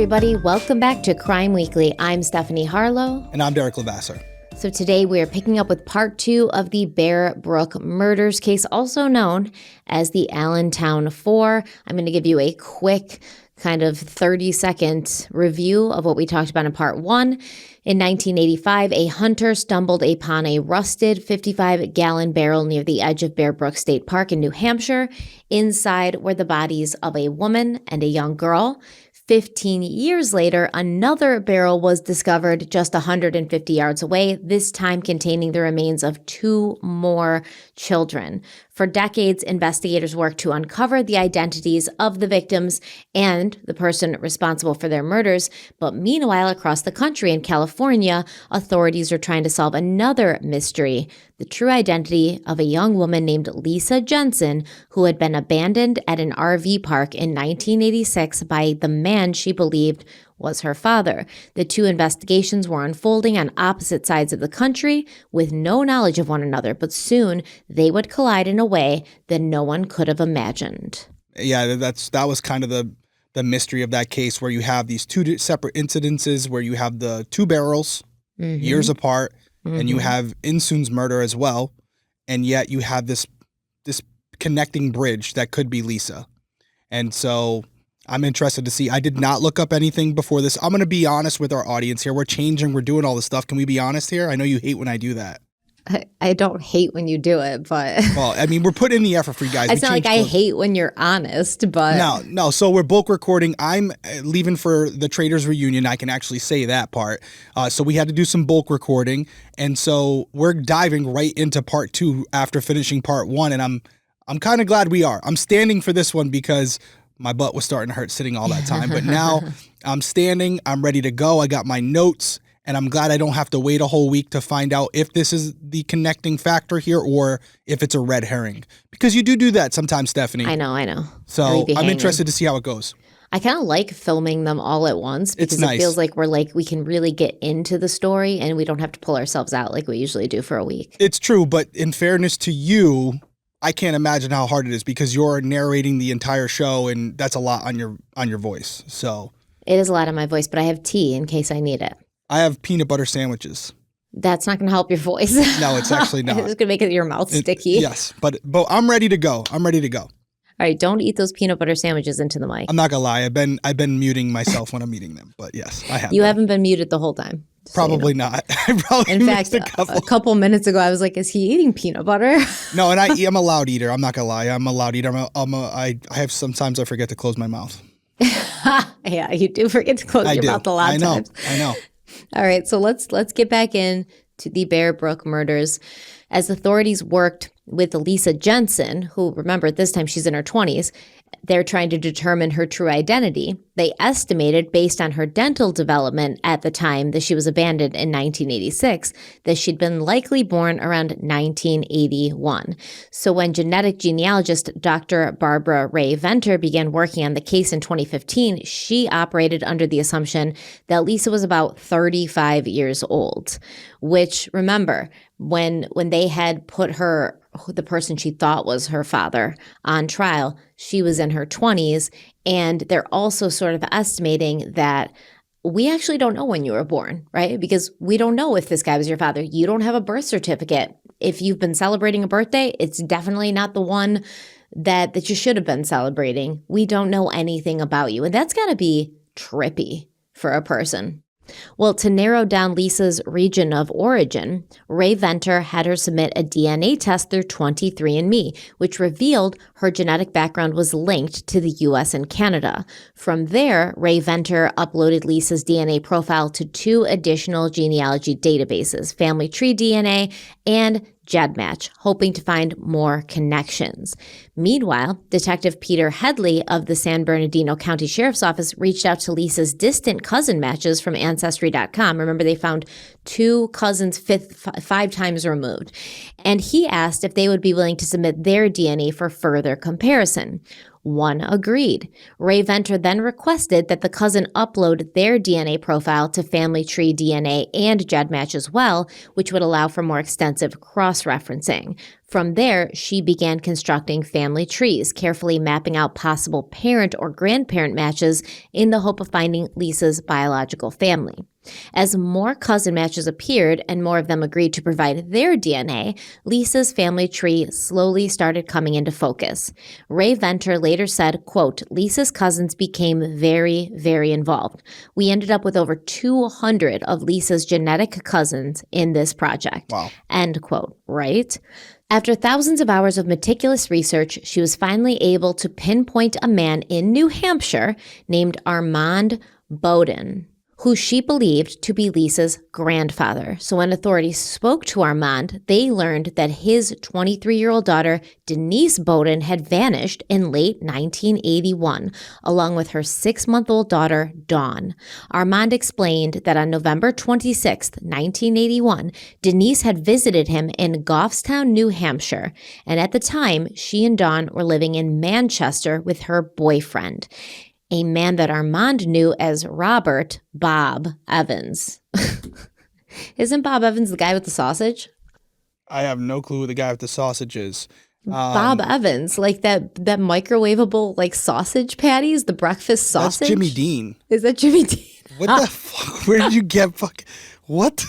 everybody. Welcome back to Crime Weekly. I'm Stephanie Harlow. And I'm Derek Levasseur. So today we are picking up with part 2 of the Bear Brook murders case, also known as the Allenstown 4. I'm going to give you a quick kind of 30-second review of what we talked about in part 1. In 1985, a hunter stumbled upon a rusted 55-gallon barrel near the edge of Bear Brook State Park in New Hampshire. Inside were the bodies of a woman and a young girl. 15 years later, another barrel was discovered just 150 yards away, this time containing the remains of 2 more children. For decades, investigators worked to uncover the identities of the victims and the person responsible for their murders. But meanwhile, across the country in California, authorities are trying to solve another mystery: the true identity of a young woman named Lisa Jensen, who had been abandoned at an RV park in 1986 by the man she believed was her father. The 2 investigations were unfolding on opposite sides of the country with no knowledge of one another, but soon they would collide in a way that no one could have imagined. Yeah, that was kind of the mystery of that case, where you have these 2 separate incidences where you have the 2 barrels years apart, and you have Insoon's murder as well, and yet you have this connecting bridge that could be Lisa. And so I'm interested to see. I did not look up anything before this. I'm going to be honest with our audience here. We're changing. We're doing all this stuff. Can we be honest here? I know you hate when I do that. I don't hate when you do it, but... Well, I mean, we're putting in the effort for you guys. It's not like I hate when you're honest, but... No. So we're bulk recording. I'm leaving for the Traders Reunion. I can actually say that part. So we had to do some bulk recording. And so we're diving right into part 2 after finishing part 1. And I'm kind of glad we are. I'm standing for this one because my butt was starting to hurt sitting all that time. But now I'm standing. I'm ready to go. I got my notes. And I'm glad I don't have to wait a whole week to find out if this is the connecting factor here or if it's a red herring. Because you do that sometimes, Stephanie. I know. So I'm interested to see how it goes. I kind of like filming them all at once because it's nice. It feels like we can really get into the story and we don't have to pull ourselves out like we usually do for a week. It's true, but in fairness to you, I can't imagine how hard it is because you're narrating the entire show and that's a lot on your voice. So it is a lot on my voice, but I have tea in case I need it. I have peanut butter sandwiches. That's not going to help your voice. No, it's actually not. It's going to make your mouth sticky. Yes, but I'm ready to go. All right, don't eat those peanut butter sandwiches into the mic. I'm not going to lie. I've been muting myself when I'm eating them, but yes, I have. You haven't been muted the whole time. Probably not. I probably in fact, a couple minutes ago, I was like, is he eating peanut butter? No, and I'm a loud eater. I'm not going to lie. I'm a loud eater. I have sometimes I forget to close my mouth. Yeah, you do forget to close your mouth a lot of times. I know. All right, so let's get back into the Bear Brook murders. As authorities worked with Lisa Jensen, who, remember, at this time she's in her 20s, they're trying to determine her true identity. They estimated, based on her dental development at the time that she was abandoned in 1986, that she'd been likely born around 1981. So when genetic genealogist Dr. Barbara Ray Venter began working on the case in 2015, she operated under the assumption that Lisa was about 35 years old, which, remember, when they had put her, the person she thought was her father, on trial, she was in her 20s. And they're also sort of estimating that we actually don't know when you were born, right? Because we don't know if this guy was your father. You don't have a birth certificate. If you've been celebrating a birthday, it's definitely not the one that you should have been celebrating. We don't know anything about you. And that's got to be trippy for a person. Well, to narrow down Lisa's region of origin, Ray Venter had her submit a DNA test through 23andMe, which revealed her genetic background was linked to the U.S. and Canada. From there, Ray Venter uploaded Lisa's DNA profile to 2 additional genealogy databases, Family Tree DNA and GEDmatch, hoping to find more connections. Meanwhile, Detective Peter Headley of the San Bernardino County Sheriff's Office reached out to Lisa's distant cousin matches from Ancestry.com. Remember, they found 2 cousins 5 times removed. And he asked if they would be willing to submit their DNA for further comparison. One agreed. Ray Venter then requested that the cousin upload their DNA profile to Family Tree DNA and GEDmatch as well, which would allow for more extensive cross-referencing. From there, she began constructing family trees, carefully mapping out possible parent or grandparent matches in the hope of finding Lisa's biological family. As more cousin matches appeared and more of them agreed to provide their DNA, Lisa's family tree slowly started coming into focus. Ray Venter later said, quote, Lisa's cousins became very, very involved. We ended up with over 200 of Lisa's genetic cousins in this project. Wow. End quote, right? After thousands of hours of meticulous research, she was finally able to pinpoint a man in New Hampshire named Armand Bowden, who she believed to be Lisa's grandfather. So when authorities spoke to Armand, they learned that his 23-year-old daughter, Denise Bowden, had vanished in late 1981, along with her 6-month-old daughter, Dawn. Armand explained that on November 26, 1981, Denise had visited him in Goffstown, New Hampshire, and at the time, she and Dawn were living in Manchester with her boyfriend, a man that Armand knew as Robert Bob Evans. Isn't Bob Evans the guy with the sausage? I have no clue who the guy with the sausage is. Bob Evans, like that microwavable like sausage patties, the breakfast sausage. That's Jimmy Dean. Is that Jimmy Dean? What the fuck? Where did you get what?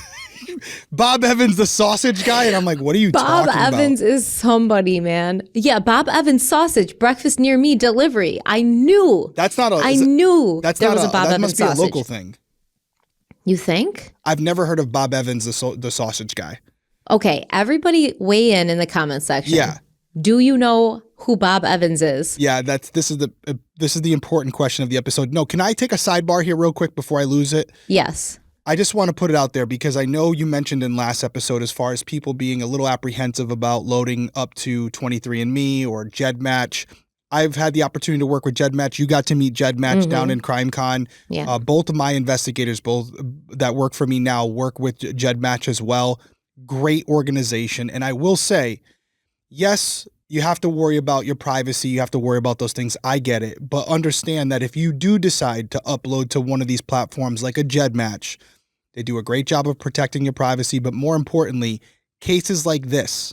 Bob Evans, the sausage guy? And I'm like, what are you talking about? Bob Evans is somebody, man. Yeah, Bob Evans sausage, breakfast near me delivery. I knew. That's not a. I knew that's there not was a Bob that Evans must be sausage. a local thing. You think? I've never heard of Bob Evans, the sausage guy. Okay, everybody weigh in the comment section. Yeah. Do you know who Bob Evans is? Yeah, this is the important question of the episode. No, can I take a sidebar here real quick before I lose it? Yes. I just want to put it out there because I know you mentioned in last episode as far as people being a little apprehensive about loading up to 23andMe or GEDmatch. I've had the opportunity to work with GEDmatch. You got to meet GEDmatch down in CrimeCon. Yeah. Both of my investigators, both that work for me now, work with GEDmatch as well. Great organization. And I will say, yes, you have to worry about your privacy. You have to worry about those things. I get it. But understand that if you do decide to upload to one of these platforms like a GEDmatch, they do a great job of protecting your privacy. But more importantly, cases like this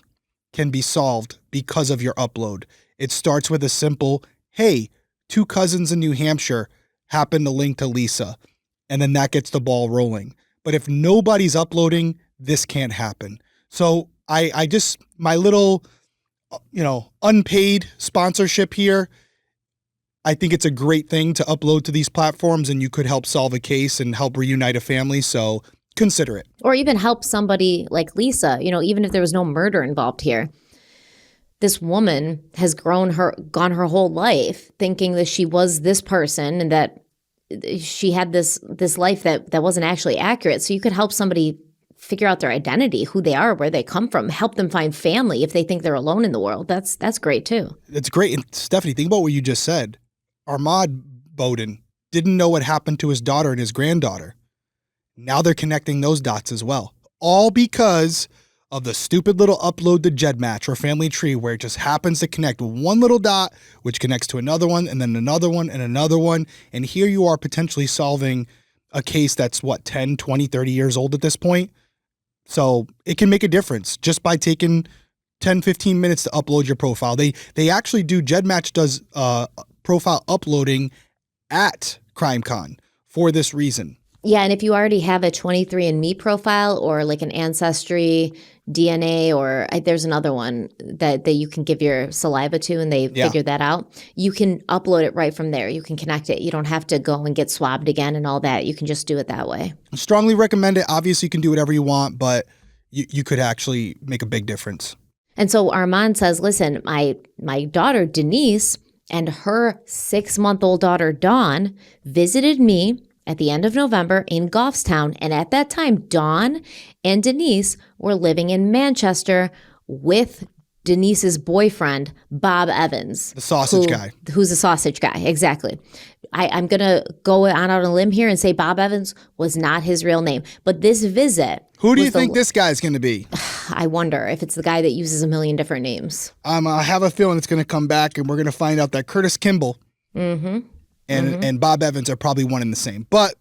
can be solved because of your upload. It starts with a simple, hey, 2 cousins in New Hampshire happen to link to Lisa. And then that gets the ball rolling. But if nobody's uploading, this can't happen. So I just, my little, unpaid sponsorship here, I think it's a great thing to upload to these platforms and you could help solve a case and help reunite a family. So consider it. Or even help somebody like Lisa, even if there was no murder involved here. This woman has gone her whole life thinking that she was this person and that she had this life that wasn't actually accurate. So you could help somebody figure out their identity, who they are, where they come from, help them find family if they think they're alone in the world. That's great too. That's great. And Stephanie, think about what you just said. Armand Bowden didn't know what happened to his daughter and his granddaughter. Now they're connecting those dots as well. All because of the stupid little upload to GEDmatch or Family Tree where it just happens to connect one little dot, which connects to another one and then another one and another one. And here you are potentially solving a case that's 10, 20, 30 years old at this point. So it can make a difference just by taking 10, 15 minutes to upload your profile. They actually do, GEDmatch does profile uploading at CrimeCon for this reason. Yeah, and if you already have a 23andMe profile or like an Ancestry, DNA, or there's another one that you can give your saliva to and they figure that out, you can upload it right from there. You can connect it. You don't have to go and get swabbed again and all that. You can just do it that way. Strongly recommend it. Obviously, you can do whatever you want, but you could actually make a big difference. And so Armand says, listen, my daughter Denise and her 6-month-old daughter Dawn visited me at the end of November in Goffstown. And at that time, Dawn and Denise were living in Manchester with Denise's boyfriend, Bob Evans. The sausage guy. Who's a sausage guy, exactly. I'm going to go out on a limb here and say Bob Evans was not his real name. But this visit... Who do you think this guy's going to be? I wonder if it's the guy that uses a million different names. I have a feeling it's going to come back and we're going to find out that Curtis Kimball and Bob Evans are probably one and the same. But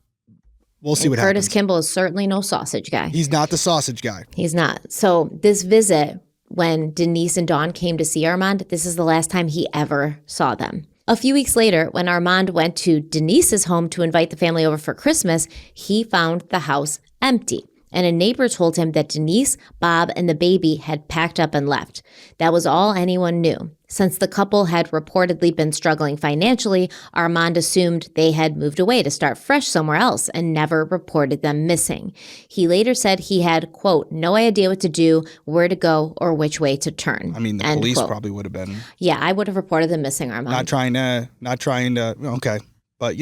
we'll see what happens. Curtis Kimball is certainly no sausage guy. He's not the sausage guy. He's not. So this visit when Denise and Dawn came to see Armand, this is the last time he ever saw them. A few weeks later, when Armand went to Denise's home to invite the family over for Christmas, he found the house empty. And a neighbor told him that Denise, Bob, and the baby had packed up and left. That was all anyone knew. Since the couple had reportedly been struggling financially, Armand assumed they had moved away to start fresh somewhere else and never reported them missing. He later said he had, quote, no idea what to do, where to go, or which way to turn. I mean, the end police quote. probably would have been. Yeah, I would have reported them missing, Armand. Not trying to, okay. But,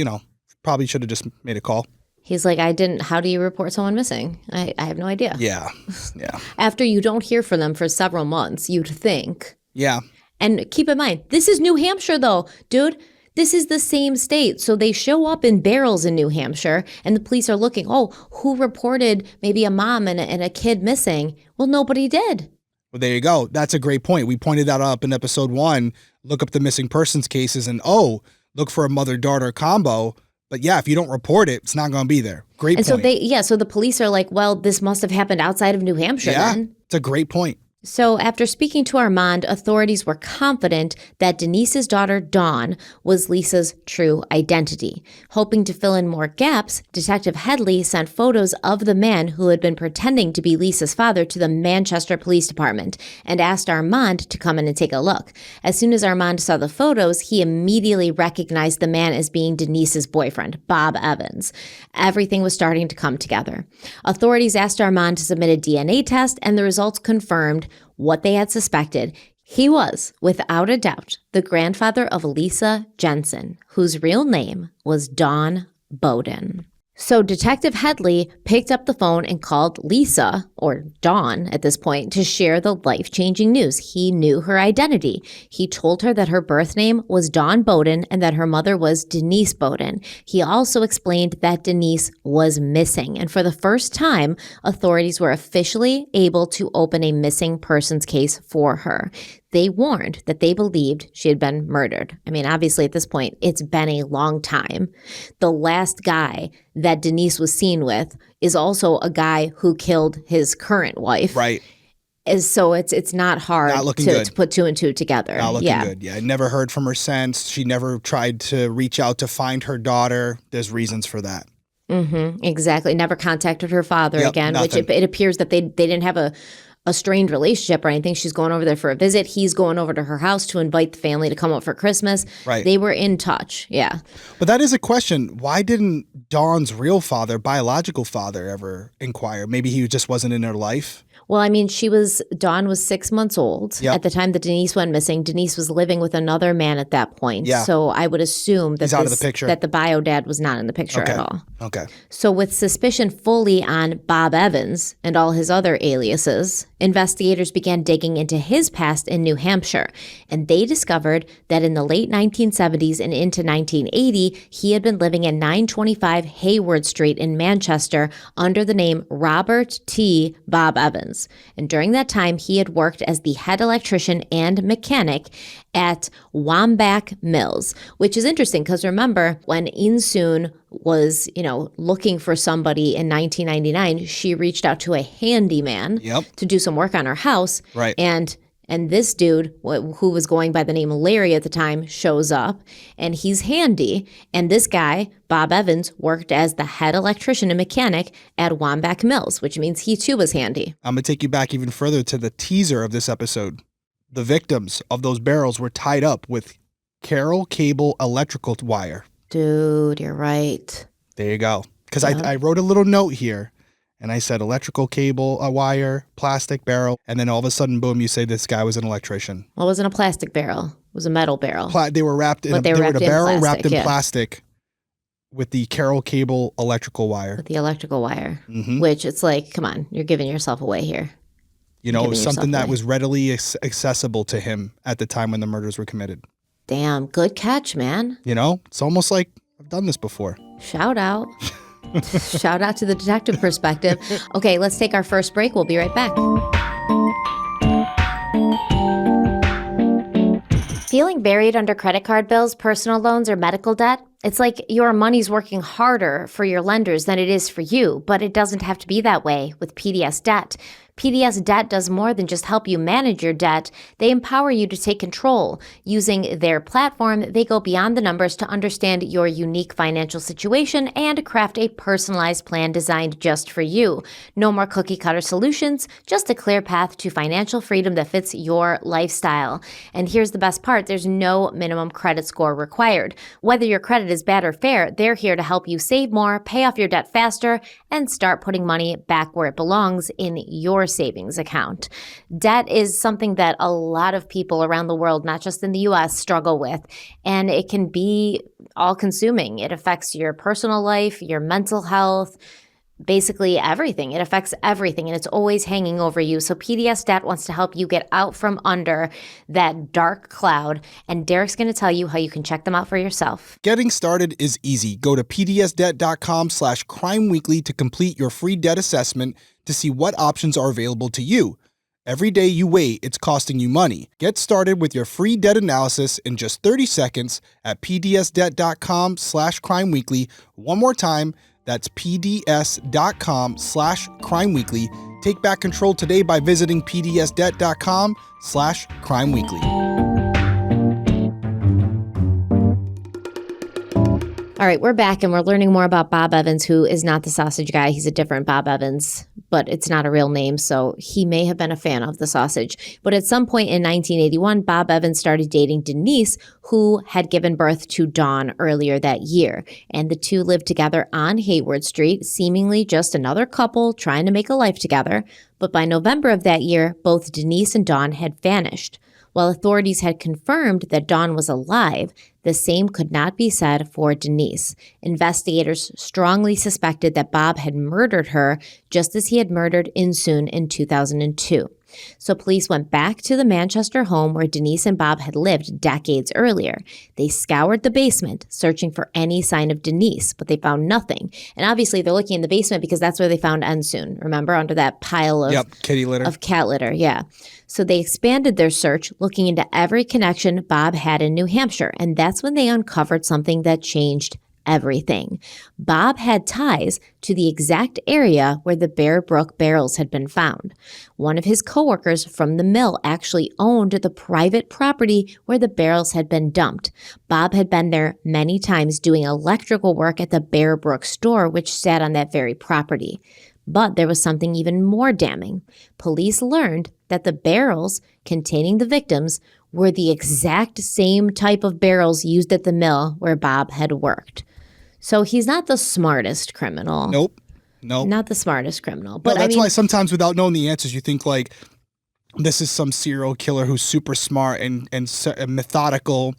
probably should have just made a call. He's like, how do you report someone missing? I have no idea. Yeah. After you don't hear from them for several months, you'd think. Yeah. And keep in mind, this is New Hampshire, though, dude. This is the same state. So they show up in barrels in New Hampshire, and the police are looking, who reported maybe a mom and a kid missing? Well, nobody did. Well, there you go. That's a great point. We pointed that up in episode 1. Look up the missing persons cases and, look for a mother-daughter combo. But yeah, if you don't report it, it's not going to be there. Great point. So the police are like, well, this must have happened outside of New Hampshire then. It's a great point. So after speaking to Armand, authorities were confident that Denise's daughter, Dawn, was Lisa's true identity. Hoping to fill in more gaps, Detective Headley sent photos of the man who had been pretending to be Lisa's father to the Manchester Police Department and asked Armand to come in and take a look. As soon as Armand saw the photos, he immediately recognized the man as being Denise's boyfriend, Bob Evans. Everything was starting to come together. Authorities asked Armand to submit a DNA test, and the results confirmed what they had suspected. He was, without a doubt, the grandfather of Lisa Jensen, whose real name was Dawn Bowden. So Detective Headley picked up the phone and called Lisa, or Dawn at this point, to share the life-changing news. He knew her identity. He told her that her birth name was Dawn Bowden and that her mother was Denise Bowden. He also explained that Denise was missing. And for the first time, authorities were officially able to open a missing persons case for her. They warned that they believed she had been murdered. I mean, obviously at this point, it's been a long time. The last guy that Denise was seen with is also a guy who killed his current wife. Right. So it's not hard to put two and two together. Not looking good. Yeah, I never heard from her since. She never tried to reach out to find her daughter. There's reasons for that. Mm-hmm, exactly. Never contacted her father again, nothing. Which it appears that they didn't have a strained relationship or anything. She's going over there for a visit. He's going over to her house to invite the family to come up for Christmas. Right. They were in touch. Yeah. But that is a question. Why didn't Dawn's real father, biological father, ever inquire? Maybe he just wasn't in her life. Well, I mean, Dawn was 6 months old at the time that Denise went missing. Denise was living with another man at that point. Yeah. So I would assume that he's out of the picture. That the bio dad was not in the picture at all. Okay. So with suspicion fully on Bob Evans and all his other aliases, investigators began digging into his past in New Hampshire. And they discovered that in the late 1970s and into 1980, he had been living at 925 Hayward Street in Manchester under the name Robert T. Bob Evans. And during that time, he had worked as the head electrician and mechanic at Wambach Mills, which is interesting because remember when Insoon was, looking for somebody in 1999, she reached out to a handyman to do some work on her house. Right. And this dude, who was going by the name Larry at the time, shows up, and he's handy. And this guy, Bob Evans, worked as the head electrician and mechanic at Wambach Mills, which means he too was handy. I'm going to take you back even further to the teaser of this episode. The victims of those barrels were tied up with Carol cable electrical wire. Dude, you're right. There you go. Because I wrote a little note here. And I said electrical cable, a wire, plastic barrel. And then all of a sudden, boom, you say this guy was an electrician. Well, it wasn't a plastic barrel. It was a metal barrel. They were wrapped in a barrel wrapped in plastic with the Carol cable electrical wire. With the electrical wire, which it's like, come on, you're giving yourself away here. It was something that was readily accessible to him at the time when the murders were committed. Damn, good catch, man. It's almost like I've done this before. Shout out. Shout out to the detective perspective. Okay, let's take our first break. We'll be right back. Feeling buried under credit card bills, personal loans, or medical debt? It's like your money's working harder for your lenders than it is for you, but it doesn't have to be that way with PDS Debt. PDS Debt does more than just help you manage your debt. They empower you to take control. Using their platform, they go beyond the numbers to understand your unique financial situation and craft a personalized plan designed just for you. No more cookie-cutter solutions, just a clear path to financial freedom that fits your lifestyle. And here's the best part, there's no minimum credit score required. Whether your credit is bad or fair, they're here to help you save more, pay off your debt faster, and start putting money back where it belongs in your savings account. Debt is something that a lot of people around the world, not just in the US, struggle with, and it can be all-consuming. It affects your personal life, your mental health, basically everything. It affects everything, and it's always hanging over you. So PDS Debt wants to help you get out from under that dark cloud, and Derek's going to tell you how you can check them out for yourself. Getting started is easy. Go to pdsdebt.com/crimeweekly to complete your free debt assessment to see what options are available to you. Every day you wait, it's costing you money. Get started with your free debt analysis in just 30 seconds at pdsdebt.com/crimeweekly. One more time, that's pds.com/crimeweekly. Take back control today by visiting pdsdebt.com/crimeweekly. All right, we're back and we're learning more about Bob Evans, who is not the sausage guy. He's a different Bob Evans, but it's not a real name, so he may have been a fan of the sausage. But at some point in 1981, Bob Evans started dating Denise, who had given birth to Dawn earlier that year. And the two lived together on Hayward Street, seemingly just another couple trying to make a life together. But by November of that year, both Denise and Dawn had vanished. While authorities had confirmed that Dawn was alive, the same could not be said for Denise. Investigators strongly suspected that Bob had murdered her just as he had murdered Insoon in 2002. So police went back to the Manchester home where Denise and Bob had lived decades earlier. They scoured the basement, searching for any sign of Denise, but they found nothing. And obviously they're looking in the basement because that's where they found Insoon, remember, under that pile of, kitty litter. Of cat litter, yeah. So they expanded their search, looking into every connection Bob had in New Hampshire, and that's when they uncovered something that changed everything. Bob had ties to the exact area where the Bear Brook barrels had been found. One of his coworkers from the mill actually owned the private property where the barrels had been dumped. Bob had been there many times doing electrical work at the Bear Brook store, which sat on that very property. But there was something even more damning. Police learned that the barrels containing the victims were the exact same type of barrels used at the mill where Bob had worked. So he's not the smartest criminal. Nope. Not the smartest criminal. But that's why sometimes without knowing the answers, you think like this is some serial killer who's super smart and methodical.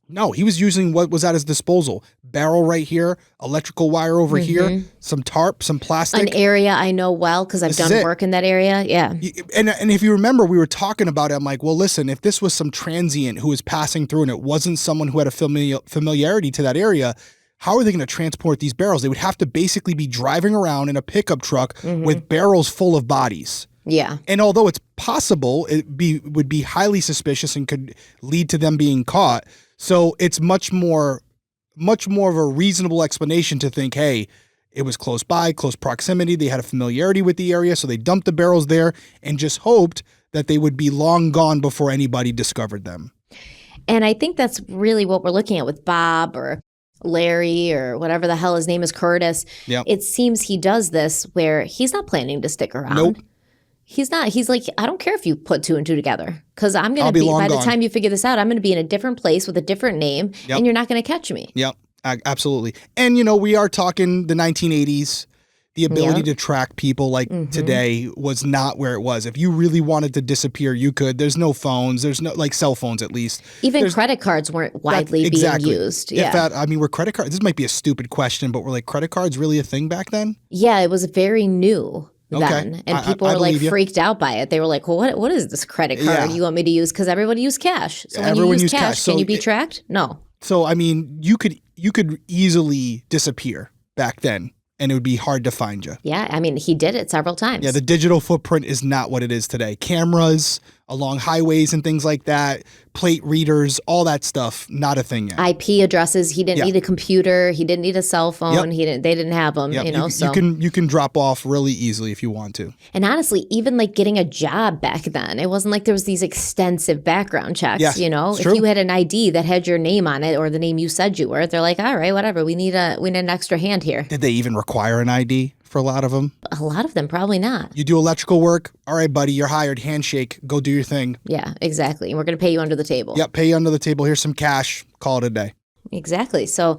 No, he was using what was at his disposal. Barrel right here, electrical wire over here, some tarp, some plastic. An area I know well because I've done work in that area. Yeah. And if you remember, we were talking about it. I'm like, well, listen, if this was some transient who was passing through and it wasn't someone who had a familiarity to that area, how are they going to transport these barrels? They would have to basically be driving around in a pickup truck with barrels full of bodies. Yeah. And although it's possible, would be highly suspicious and could lead to them being caught. So it's much more of a reasonable explanation to think, hey, it was close by, close proximity. They had a familiarity with the area, so they dumped the barrels there and just hoped that they would be long gone before anybody discovered them. And I think that's really what we're looking at with Bob or Larry or whatever the hell his name is, Curtis. Yep. It seems he does this where he's not planning to stick around. Nope. He's not. He's like, I don't care if you put two and two together because I'm going to be by the time you figure this out, I'm going to be in a different place with a different name and you're not going to catch me. Yep, absolutely. And, we are talking the 1980s. The ability to track people like today was not where it was. If you really wanted to disappear, you could. There's no phones. There's no, like cell phones at least. Even credit cards weren't widely being used. Yeah. Were credit cards, this might be a stupid question, but were like credit cards really a thing back then? Yeah, it was very new then. And people were like freaked out by it. They were like, well, what is this credit card you want me to use? Because everybody used cash. So when you use cash, can you be tracked? No. So, I mean, you could easily disappear back then. And it would be hard to find you. Yeah, I mean, he did it several times. Yeah, the digital footprint is not what it is today. Cameras, along highways and things like that, plate readers, all that stuff, not a thing yet. IP addresses. He didn't need a computer. He didn't need a cell phone. Yep. They didn't have them. Yep. You know, so you can drop off really easily if you want to. And honestly, even like getting a job back then, it wasn't like there was these extensive background checks. Yes, you know, it's if true. you had an ID that had your name on it or the name you said you were, they're like, all right, whatever. We need an extra hand here. Did they even require an ID for a lot of them? A lot of them probably not. You do electrical work. All right, buddy, you're hired. Handshake. Go do your thing. Yeah, exactly. And we're going to pay you under the table. Yep, pay you under the table. Here's some cash. Call it a day. Exactly. So,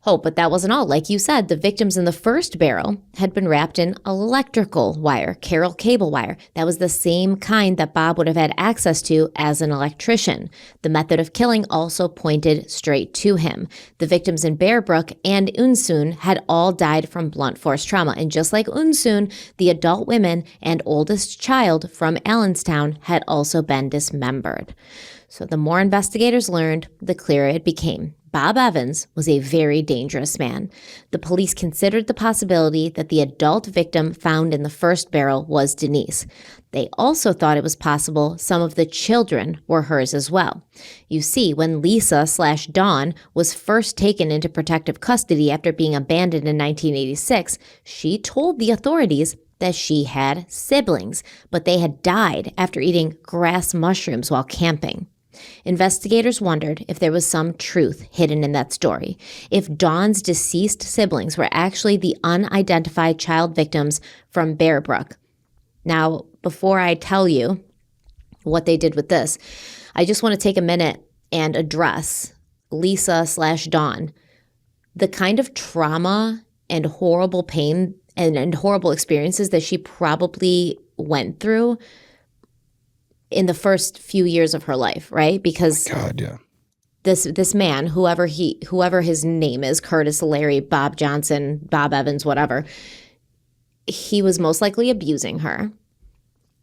but that wasn't all. Like you said, the victims in the first barrel had been wrapped in electrical wire, Carroll cable wire. That was the same kind that Bob would have had access to as an electrician. The method of killing also pointed straight to him. The victims in Bear Brook and Unsoon had all died from blunt force trauma. And just like Unsoon, the adult women and oldest child from Allenstown had also been dismembered. So the more investigators learned, the clearer it became. Bob Evans was a very dangerous man. The police considered the possibility that the adult victim found in the first barrel was Denise. They also thought it was possible some of the children were hers as well. You see, when Lisa/Dawn was first taken into protective custody after being abandoned in 1986, she told the authorities that she had siblings, but they had died after eating grass mushrooms while camping. Investigators wondered if there was some truth hidden in that story, if Dawn's deceased siblings were actually the unidentified child victims from Bear Brook. Now, before I tell you what they did with this, I just want to take a minute and address Lisa/Dawn. The kind of trauma and horrible pain and horrible experiences that she probably went through in the first few years of her life, right? Because God, yeah. This man, whoever his name is, Curtis, Larry, Bob Johnson, Bob Evans, whatever, he was most likely abusing her.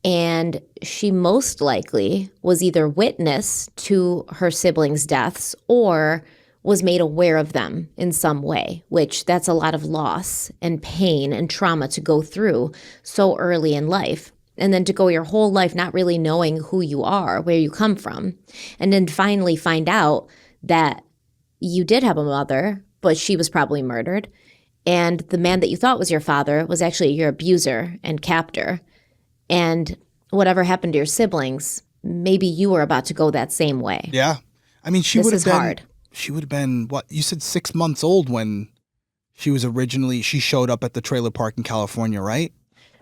And she most likely was either witness to her siblings' deaths or was made aware of them in some way, which that's a lot of loss and pain and trauma to go through so early in life. And then to go your whole life not really knowing who you are, where you come from, and then finally find out that you did have a mother, but she was probably murdered. And the man that you thought was your father was actually your abuser and captor. And whatever happened to your siblings, maybe you were about to go that same way. Yeah. I mean, she This would have is been hard. She would have been what? You said 6 months old when she showed up at the trailer park in California, right?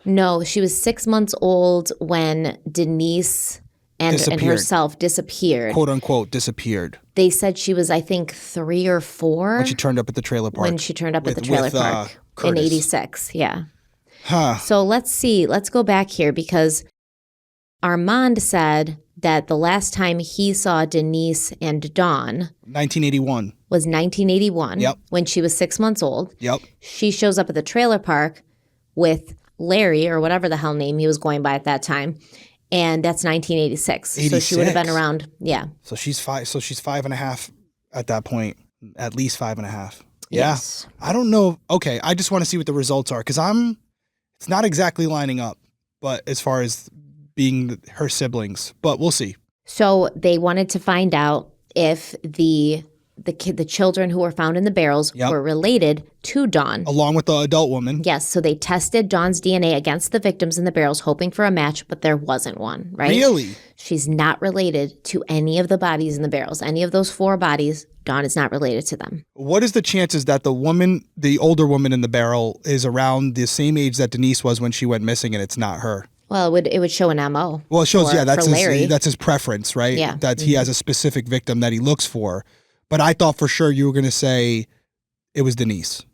No, she was 6 months old when Denise and herself disappeared. Quote unquote disappeared. They said she was, I think, 3 or 4. When she turned up at the trailer park. When she turned up at the trailer park in Curtis. 86, yeah. Huh. So let's see. Let's go back here because Armand said that the last time he saw Denise and Dawn 1981. was 1981. Yep. When she was 6 months old. Yep. She shows up at the trailer park with Larry or whatever the hell name he was going by at that time. And that's 1986. So she would have been around, yeah. So she's 5.5 at that point, at least 5.5. Yeah. Yes. I don't know. Okay. I just want to see what the results are because it's not exactly lining up, but as far as being her siblings, but we'll see. So they wanted to find out if the children who were found in the barrels Yep. were related to Dawn. Along with the adult woman. Yes, so they tested Dawn's DNA against the victims in the barrels, hoping for a match, but there wasn't one, right? Really? She's not related to any of the bodies in the barrels. Any of those 4 bodies, Dawn is not related to them. What is the chances that the older woman in the barrel is around the same age that Denise was when she went missing and it's not her? Well, it would show an MO. Well, it shows, for Larry. that's his preference, right? Yeah. That he has a specific victim that he looks for. But I thought for sure you were going to say it was Denise.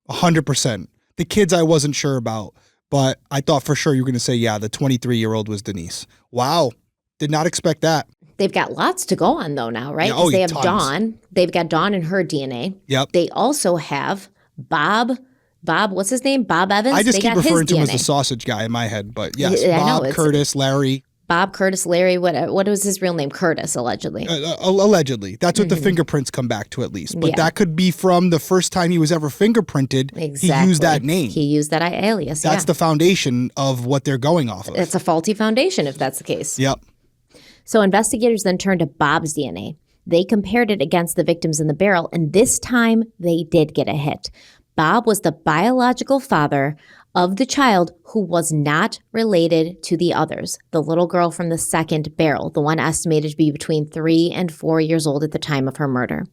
100%. The kids I wasn't sure about, but I thought for sure you were going to say, yeah, the 23-year-old was Denise. Wow. Did not expect that. They've got lots to go on, though, now, right? Yeah, Because they have tons. Dawn. They've got Dawn and her DNA. Yep. They also have Bob, what's his name? Bob Evans? I just They keep got his referring to him as DNA. the sausage guy in my head, but yes, Yeah, I know, Bob, it's- Curtis, Larry. Bob, Curtis, Larry, what was his real name? Curtis, allegedly. Allegedly. That's what the fingerprints come back to at least. But Yeah. that could be from the first time he was ever fingerprinted. Exactly. He used that name. He used that alias, That's the foundation of what they're going off of. It's a faulty foundation if that's the case. Yep. So investigators then turned to Bob's DNA. They compared it against the victims in the barrel, and this time they did get a hit. Bob was the biological father of the child who was not related to the others, the little girl from the second barrel, the one estimated to be between 3 and 4 years old at the time of her murder.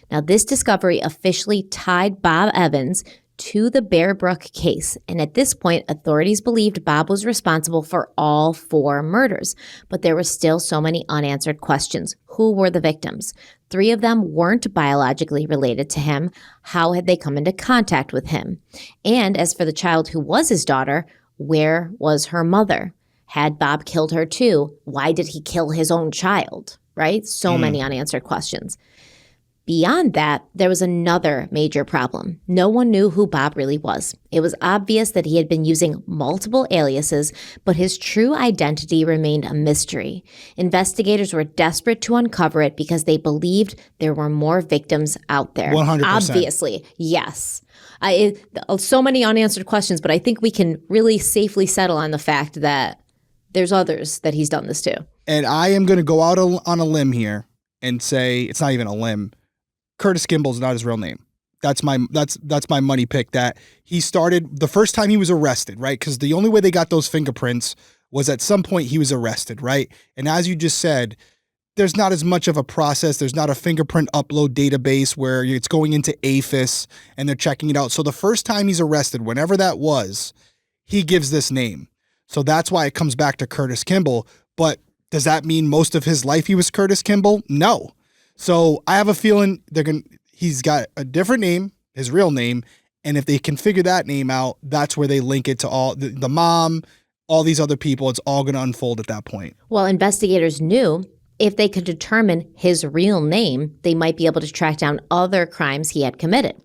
Now, this discovery officially tied Bob Evans to the Bear Brook case, and at this point, authorities believed Bob was responsible for all 4 murders, but there were still so many unanswered questions. Who were the victims? 3 of them weren't biologically related to him. How had they come into contact with him? And as for the child who was his daughter, where was her mother? Had Bob killed her too? Why did he kill his own child? Right? So many unanswered questions. Beyond that, there was another major problem. No one knew who Bob really was. It was obvious that he had been using multiple aliases, but his true identity remained a mystery. Investigators were desperate to uncover it because they believed there were more victims out there. 100%. Obviously, yes. So many unanswered questions, but I think we can really safely settle on the fact that there's others that he's done this to. And I am going to go out on a limb here and say, it's not even a limb, Curtis Kimball's not his real name. That's my money pick, that he started the first time he was arrested, right? Because the only way they got those fingerprints was at some point he was arrested, right? And as you just said, there's not as much of a process. There's not a fingerprint upload database where it's going into AFIS and they're checking it out. So the first time he's arrested, whenever that was, he gives this name. So that's why it comes back to Curtis Kimball. But does that mean most of his life he was Curtis Kimball? No. So I have a feeling he's got a different name, his real name, and if they can figure that name out, that's where they link it to all the mom, all these other people. It's all going to unfold at that point. Well, investigators knew if they could determine his real name, they might be able to track down other crimes he had committed.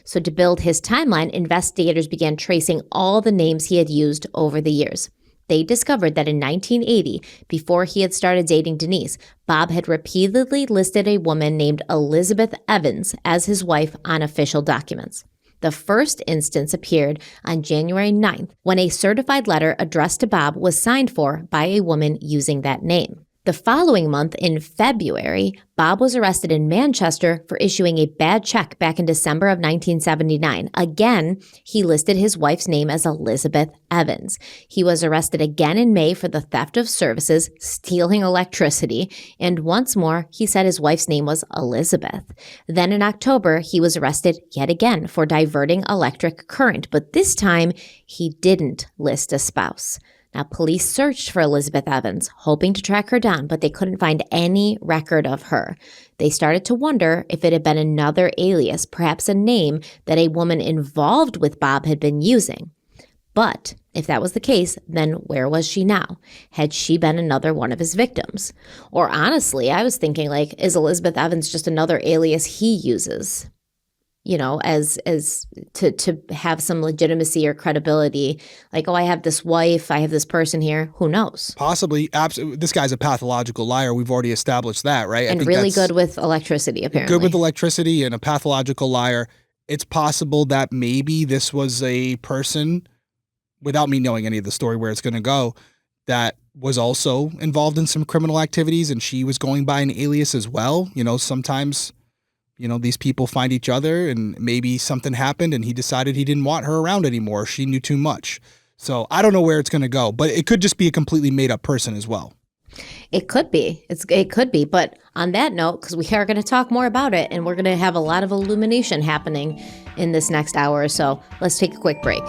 So to build his timeline, investigators began tracing all the names he had used over the years. They discovered that in 1980, before he had started dating Denise, Bob had repeatedly listed a woman named Elizabeth Evans as his wife on official documents. The first instance appeared on January 9th, when a certified letter addressed to Bob was signed for by a woman using that name. The following month, in February, Bob was arrested in Manchester for issuing a bad check back in December of 1979. Again, he listed his wife's name as Elizabeth Evans. He was arrested again in May for the theft of services, stealing electricity, and once more, he said his wife's name was Elizabeth. Then in October, he was arrested yet again for diverting electric current, but this time, he didn't list a spouse. Now, police searched for Elizabeth Evans, hoping to track her down, but they couldn't find any record of her. They started to wonder if it had been another alias, perhaps a name that a woman involved with Bob had been using. But if that was the case, then where was she now? Had she been another one of his victims? Or honestly, I was thinking, is Elizabeth Evans just another alias he uses? As to have some legitimacy or credibility, I have this wife, I have this person here. Who knows? Possibly. Absolutely. This guy's a pathological liar. We've already established that, right? And really good with electricity, apparently. Good with electricity and a pathological liar. It's possible that maybe this was a person, without me knowing any of the story where it's going to go, that was also involved in some criminal activities and she was going by an alias as well. Sometimes these people find each other and maybe something happened and he decided he didn't want her around anymore. She knew too much. So I don't know where it's going to go, but it could just be a completely made up person as well. It could be. It could be. But on that note, because we are going to talk more about it and we're going to have a lot of illumination happening in this next hour or so, let's take a quick break.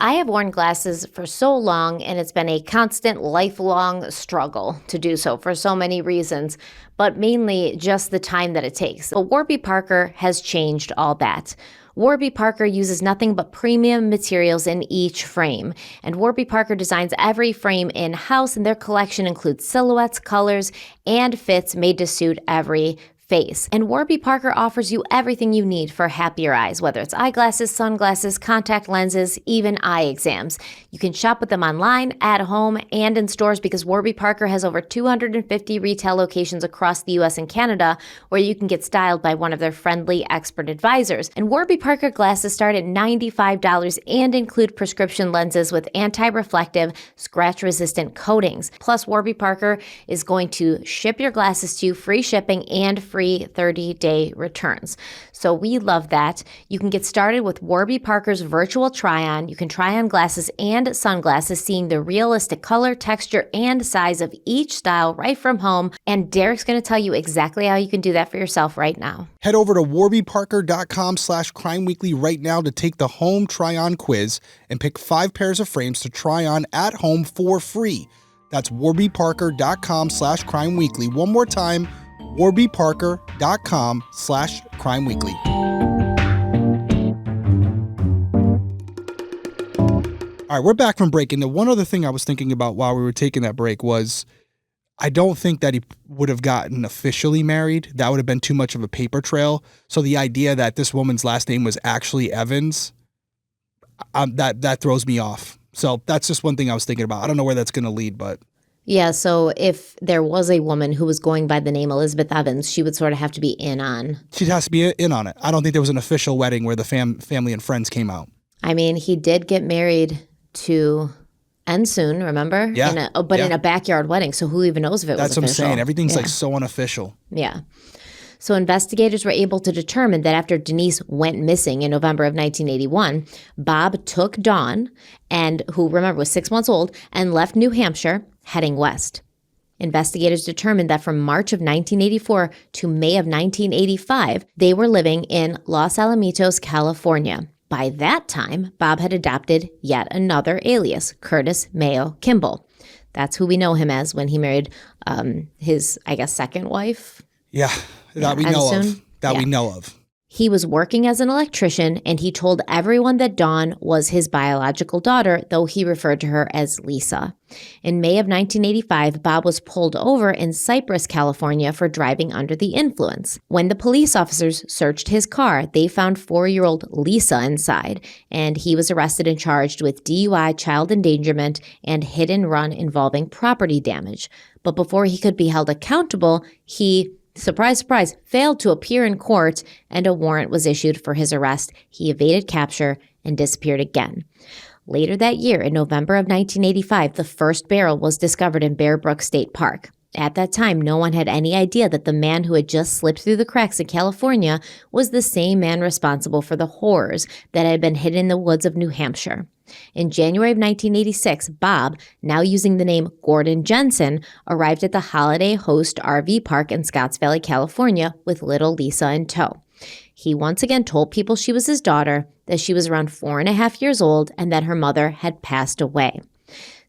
I have worn glasses for so long, and it's been a constant, lifelong struggle to do so for so many reasons, but mainly just the time that it takes. But Warby Parker has changed all that. Warby Parker uses nothing but premium materials in each frame, and Warby Parker designs every frame in-house, and their collection includes silhouettes, colors, and fits made to suit every face. And Warby Parker offers you everything you need for happier eyes, whether it's eyeglasses, sunglasses, contact lenses, even eye exams. You can shop with them online, at home, and in stores because Warby Parker has over 250 retail locations across the US and Canada where you can get styled by one of their friendly expert advisors. And Warby Parker glasses start at $95 and include prescription lenses with anti-reflective, scratch-resistant coatings. Plus, Warby Parker is going to ship your glasses to you, free shipping and free 30-day returns. So we love that. You can get started with Warby Parker's virtual try-on. You can try on glasses and sunglasses, seeing the realistic color, texture, and size of each style right from home. And Derek's going to tell you exactly how you can do that for yourself right now. Head over to warbyparker.com/crimeweekly right now to take the home try-on quiz and pick 5 pairs of frames to try on at home for free. That's warbyparker.com/crimeweekly. One more time, warbyparker.com/crimeweekly. All right, we're back from break. And the one other thing I was thinking about while we were taking that break was I don't think that he would have gotten officially married. That would have been too much of a paper trail. So the idea that this woman's last name was actually Evans, that throws me off. So that's just one thing I was thinking about. I don't know where that's going to lead, but... Yeah, so if there was a woman who was going by the name Elizabeth Evans, she would sort of have to be in on. She has to be in on it. I don't think there was an official wedding where the family and friends came out. I mean, he did get married to Ensoon, remember? Yeah. In a backyard wedding, so who even knows if it was official? That's what I'm saying. Everything's like so unofficial. Yeah. So investigators were able to determine that after Denise went missing in November of 1981, Bob took Dawn, and who, remember, was 6 months old, and left New Hampshire, heading west. Investigators determined that from March of 1984 to May of 1985, they were living in Los Alamitos, California. By that time, Bob had adopted yet another alias, Curtis Mayo Kimball. That's who we know him as when he married his, I guess, second wife. Yeah, that we know of. We know of. He was working as an electrician, and he told everyone that Dawn was his biological daughter, though he referred to her as Lisa. In May of 1985, Bob was pulled over in Cypress, California for driving under the influence. When the police officers searched his car, they found 4-year-old Lisa inside, and he was arrested and charged with DUI, child endangerment, and hit and run involving property damage. But before he could be held accountable, he... surprise, surprise, failed to appear in court, and a warrant was issued for his arrest. He evaded capture and disappeared again. Later that year, in November of 1985, the first barrel was discovered in Bear Brook State Park. At that time, no one had any idea that the man who had just slipped through the cracks in California was the same man responsible for the horrors that had been hidden in the woods of New Hampshire. In January of 1986, Bob, now using the name Gordon Jensen, arrived at the Holiday Host RV Park in Scotts Valley, California, with little Lisa in tow. He once again told people she was his daughter, that she was around 4.5 years old, and that her mother had passed away.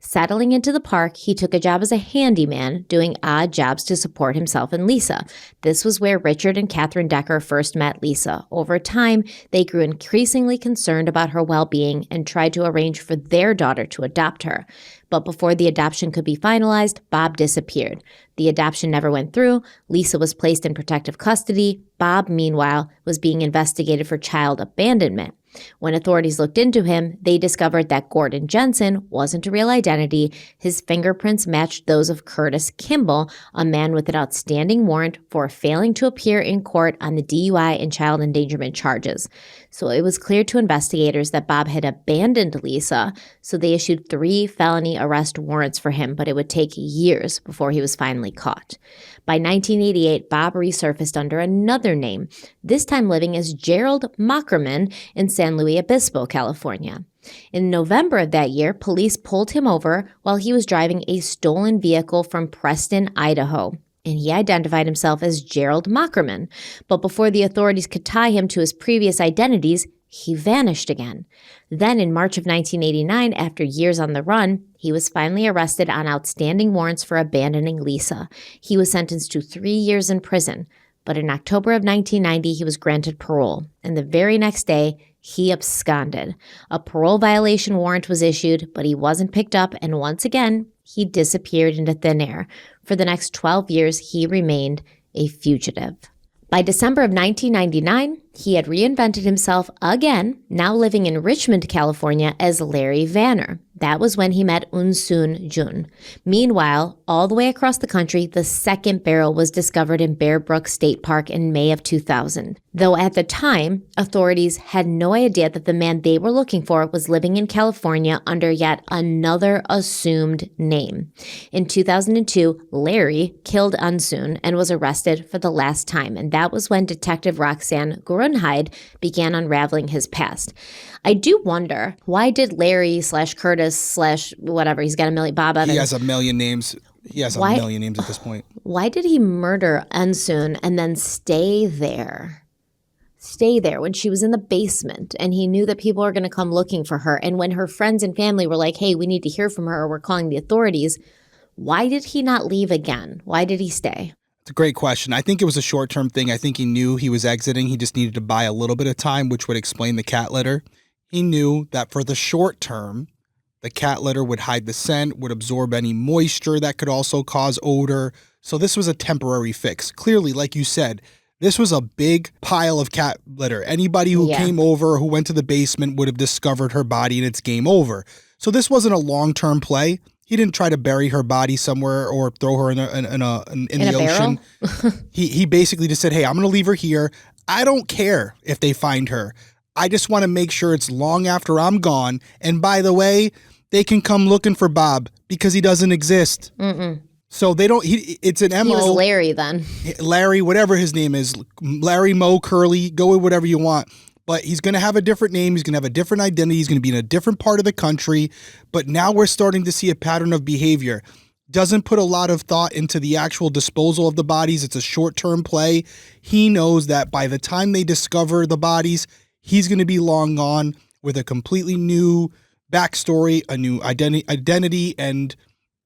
Settling into the park, he took a job as a handyman, doing odd jobs to support himself and Lisa. This was where Richard and Catherine Decker first met Lisa. Over time, they grew increasingly concerned about her well-being and tried to arrange for their daughter to adopt her. But before the adoption could be finalized, Bob disappeared. The adoption never went through. Lisa was placed in protective custody. Bob, meanwhile, was being investigated for child abandonment. When authorities looked into him, they discovered that Gordon Jensen wasn't a real identity. His fingerprints matched those of Curtis Kimball, a man with an outstanding warrant for failing to appear in court on the DUI and child endangerment charges. So it was clear to investigators that Bob had abandoned Lisa, so they issued 3 felony arrest warrants for him, but it would take years before he was finally caught. By 1988, Bob resurfaced under another name, this time living as Gerald Mockerman in San Luis Obispo, California. In November of that year, police pulled him over while he was driving a stolen vehicle from Preston, Idaho, and he identified himself as Gerald Mockerman. But before the authorities could tie him to his previous identities, he vanished again. Then in March of 1989, after years on the run, he was finally arrested on outstanding warrants for abandoning Lisa. He was sentenced to 3 years in prison. But in October of 1990, he was granted parole. And the very next day, he absconded. A parole violation warrant was issued, but he wasn't picked up, and once again, he disappeared into thin air. For the next 12 years, he remained a fugitive. By December of 1999, he had reinvented himself again, now living in Richmond, California as Larry Vanner. That was when he met Unsoon Jun. Meanwhile, all the way across the country, the second barrel was discovered in Bear Brook State Park in May of 2000. Though at the time, authorities had no idea that the man they were looking for was living in California under yet another assumed name. In 2002, Larry killed Unsoon and was arrested for the last time, and that was when Detective Roxanne Grunheide began unraveling his past. I do wonder, why did Larry / Curtis / whatever, he's got a million, Bob Evans. He has a million names. He has a million names at this point. Why did he murder Unsoon and then stay there when she was in the basement and he knew that people are going to come looking for her? And when her friends and family were like, hey, we need to hear from her or we're calling the authorities, why did he not leave again? Why did he stay? It's a great question. I think it was a short-term thing. I think he knew he was exiting. He just needed to buy a little bit of time, which would explain the cat litter. He knew that for the short term, the cat litter would hide the scent, would absorb any moisture that could also cause odor. So this was a temporary fix. Clearly, like you said, this was a big pile of cat litter. Anybody who came over, who went to the basement would have discovered her body and it's game over. So this wasn't a long-term play. He didn't try to bury her body somewhere or throw her in the ocean. He basically just said, hey, I'm going to leave her here. I don't care if they find her. I just want to make sure it's long after I'm gone. And by the way, they can come looking for Bob because he doesn't exist. So they don't, it's an MO. He was Larry then. Larry, whatever his name is, Larry, Mo, Curly, go with whatever you want. But he's going to have a different name. He's going to have a different identity. He's going to be in a different part of the country. But now we're starting to see a pattern of behavior. Doesn't put a lot of thought into the actual disposal of the bodies. It's a short-term play. He knows that by the time they discover the bodies, he's going to be long gone with a completely new backstory, a new identity, and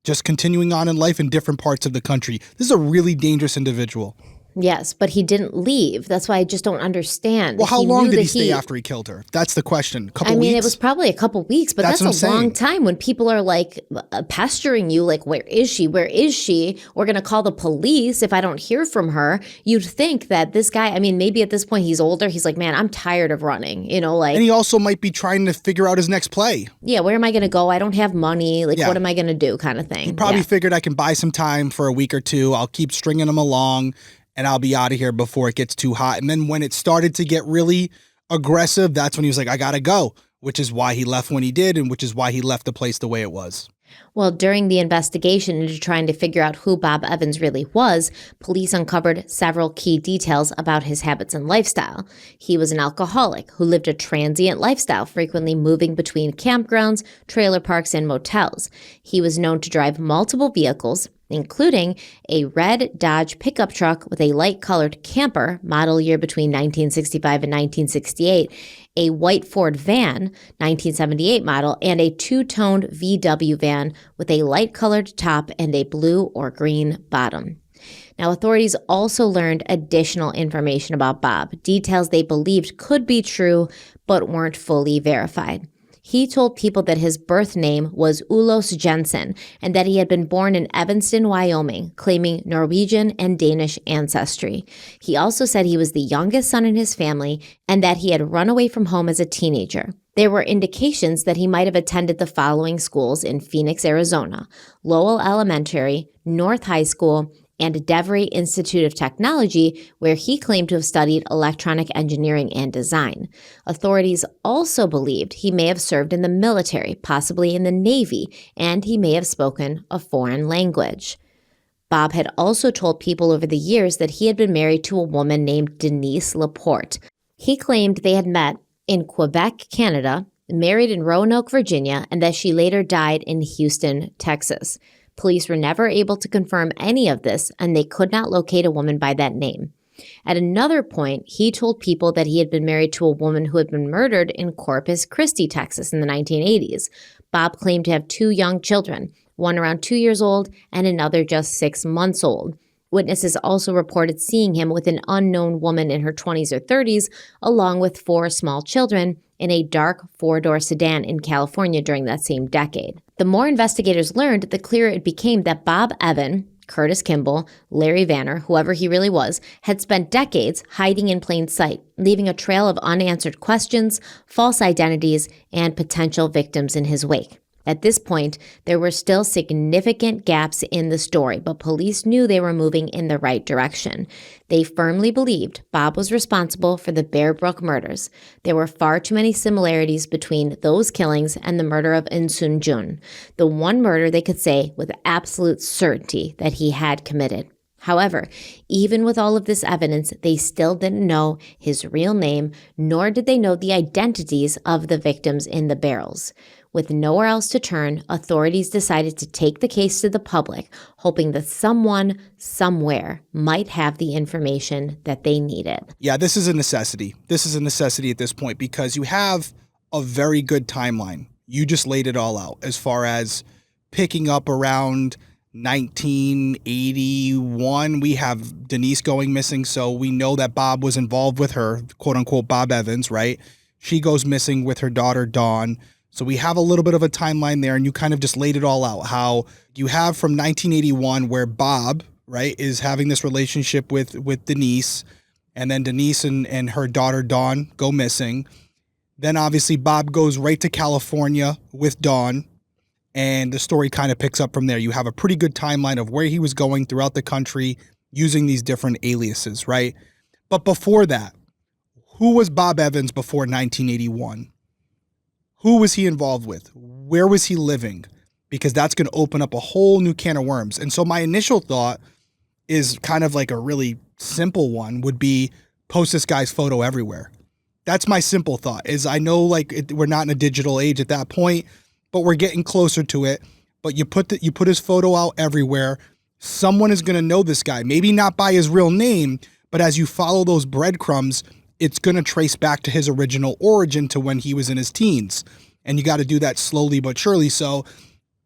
just continuing on in life in different parts of the country. This is a really dangerous individual. Yes, but he didn't leave. That's why I just don't understand. Well, how long did he stay after he killed her? That's the question. I mean, it was probably a couple weeks, but that's a long time when people are like pestering you, like, where is she? Where is she? We're going to call the police if I don't hear from her. You'd think that this guy, I mean, maybe at this point he's older. He's like, man, I'm tired of running, like. And he also might be trying to figure out his next play. Yeah, where am I going to go? I don't have money. Like, what am I going to do kind of thing. He probably figured I can buy some time for a week or two. I'll keep stringing him along. And I'll be out of here before it gets too hot. And then when it started to get really aggressive, that's when he was like, I gotta go, which is why he left when he did, and which is why he left the place the way it was. Well, during the investigation into trying to figure out who Bob Evans really was, police uncovered several key details about his habits and lifestyle. He was an alcoholic who lived a transient lifestyle, frequently moving between campgrounds, trailer parks, and motels. He was known to drive multiple vehicles, including a red Dodge pickup truck with a light-colored camper, model year between 1965 and 1968, a white Ford van, 1978 model, and a two-toned VW van with a light-colored top and a blue or green bottom. Now, authorities also learned additional information about Bob, details they believed could be true but weren't fully verified. He told people that his birth name was Ulos Jensen and that he had been born in Evanston, Wyoming, claiming Norwegian and Danish ancestry. He also said he was the youngest son in his family and that he had run away from home as a teenager. There were indications that he might have attended the following schools in Phoenix, Arizona: Lowell Elementary, North High School, and DeVry Institute of Technology, where he claimed to have studied electronic engineering and design. Authorities also believed he may have served in the military, possibly in the Navy, and he may have spoken a foreign language. Bob had also told people over the years that he had been married to a woman named Denise Laporte. He claimed they had met in Quebec, Canada, married in Roanoke, Virginia, and that she later died in Houston, Texas. Police were never able to confirm any of this, and they could not locate a woman by that name. At another point, he told people that he had been married to a woman who had been murdered in Corpus Christi, Texas in the 1980s. Bob claimed to have two young children, one around 2 years old and another just 6 months old. Witnesses also reported seeing him with an unknown woman in her 20s or 30s, along with 4 small children, in a dark 4-door sedan in California during that same decade. The more investigators learned, the clearer it became that Bob Evan Curtis Kimball, Larry Vanner, whoever he really was, had spent decades hiding in plain sight, leaving a trail of unanswered questions, false identities, and potential victims in his wake. At this point, there were still significant gaps in the story, but police knew they were moving in the right direction. They firmly believed Bob was responsible for the Bear Brook murders. There were far too many similarities between those killings and the murder of Insun Jun, the one murder they could say with absolute certainty that he had committed. However, even with all of this evidence, they still didn't know his real name, nor did they know the identities of the victims in the barrels. With nowhere else to turn, authorities decided to take the case to the public, hoping that someone, somewhere, might have the information that they needed. Yeah, this is a necessity. This is a necessity at this point because you have a very good timeline. You just laid it all out as far as picking up around 1981. We have Denise going missing, so we know that Bob was involved with her, quote unquote, Bob Evans, right? She goes missing with her daughter, Dawn. So we have a little bit of a timeline there, and you kind of just laid it all out. How you have from 1981 where Bob, right, is having this relationship with Denise, and then Denise and her daughter, Dawn, go missing. Then obviously Bob goes right to California with Dawn, and the story kind of picks up from there. You have a pretty good timeline of where he was going throughout the country using these different aliases, right? But before that, who was Bob Evans before 1981? Who was he involved with? Where was he living? Because that's going to open up a whole new can of worms. And so my initial thought is kind of like a really simple one would be post this guy's photo everywhere. That's my simple thought is I know we're not in a digital age at that point, but we're getting closer to it. But you put his photo out everywhere. Someone is going to know this guy, maybe not by his real name, but as you follow those breadcrumbs, it's going to trace back to his original origin to when he was in his teens. And you got to do that slowly but surely. So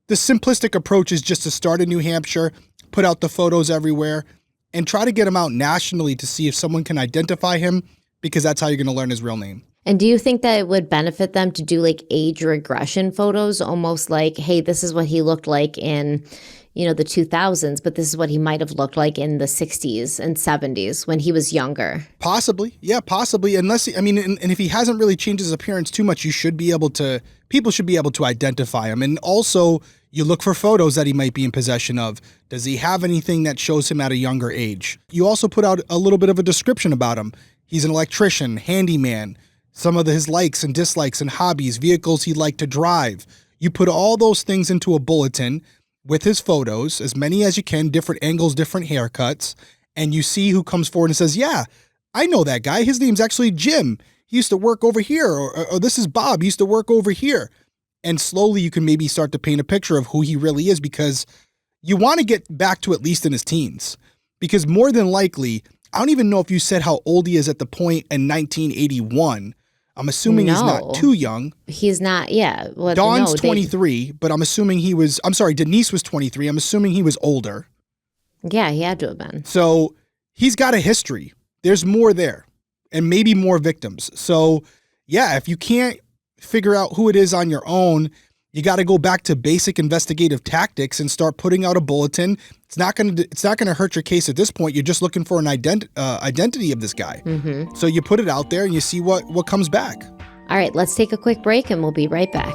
the simplistic approach is just to start in New Hampshire, put out the photos everywhere, and try to get him out nationally to see if someone can identify him, because that's how you're going to learn his real name. And do you think that it would benefit them to do like age regression photos, almost like, hey, this is what he looked like in, the 2000s, but this is what he might have looked like in the 60s and 70s when he was younger? Possibly. Yeah, possibly. And if he hasn't really changed his appearance too much, people should be able to identify him. And also, you look for photos that he might be in possession of. Does he have anything that shows him at a younger age? You also put out a little bit of a description about him. He's an electrician, handyman, some of his likes and dislikes and hobbies, vehicles he'd like to drive. You put all those things into a bulletin with his photos, as many as you can, different angles, different haircuts, and you see who comes forward and says, yeah, I know that guy. His name's actually Jim. He used to work over here, or this is Bob. He used to work over here. And slowly you can maybe start to paint a picture of who he really is, because you want to get back to at least in his teens. Because more than likely, I don't even know if you said how old he is at the point in 1981. I'm assuming he's not too young. He's not, yeah. Well, Dawn's 23, but I'm assuming Denise was 23. I'm assuming he was older. Yeah, he had to have been. So he's got a history. There's more there, and maybe more victims. So yeah, if you can't figure out who it is on your own, you got to go back to basic investigative tactics and start putting out a bulletin. It's not going to hurt your case at this point. You're just looking for an identity of this guy. Mm-hmm. So you put it out there and you see what comes back. All right, let's take a quick break and we'll be right back.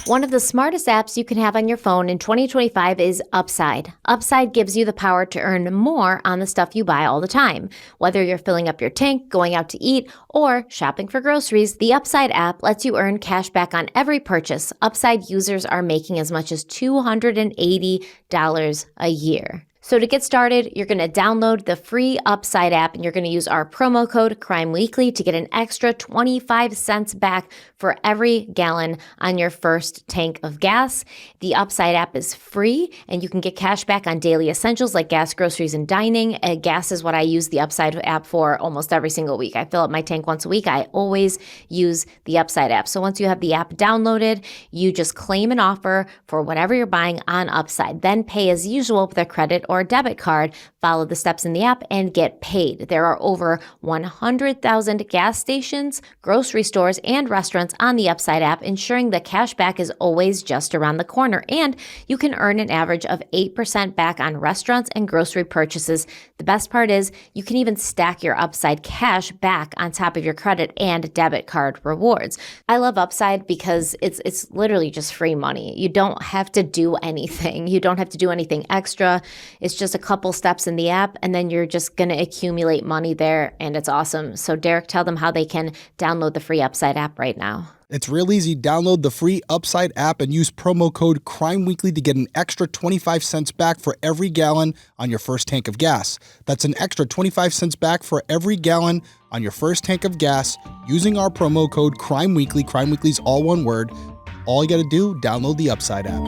One of the smartest apps you can have on your phone in 2025 is Upside. Upside gives you the power to earn more on the stuff you buy all the time. Whether you're filling up your tank, going out to eat, or shopping for groceries, the Upside app lets you earn cash back on every purchase. Upside users are making as much as $280 a year. So to get started, you're going to download the free Upside app and you're going to use our promo code CRIMEWEEKLY to get an extra 25 cents back for every gallon on your first tank of gas. The Upside app is free and you can get cash back on daily essentials like gas, groceries, and dining. Gas is what I use the Upside app for almost every single week. I fill up my tank once a week. I always use the Upside app. So once you have the app downloaded, you just claim an offer for whatever you're buying on Upside. Then pay as usual with a credit or debit card, follow the steps in the app, and get paid. There are over 100,000 gas stations, grocery stores, and restaurants on the Upside app, ensuring the cash back is always just around the corner. And you can earn an average of 8% back on restaurants and grocery purchases. The best part is you can even stack your Upside cash back on top of your credit and debit card rewards. I love Upside because it's literally just free money. You don't have to do anything. You don't have to do anything extra. It's just a couple steps in the app, and then you're just going to accumulate money there, and it's awesome. So Derek, tell them how they can download the free Upside app right now. It's real easy. Download the free Upside app and use promo code CRIMEWEEKLY to get an extra 25 cents back for every gallon on your first tank of gas. That's an extra 25 cents back for every gallon on your first tank of gas using our promo code CRIMEWEEKLY. CRIMEWEEKLY is all one word. All you got to do, download the Upside app.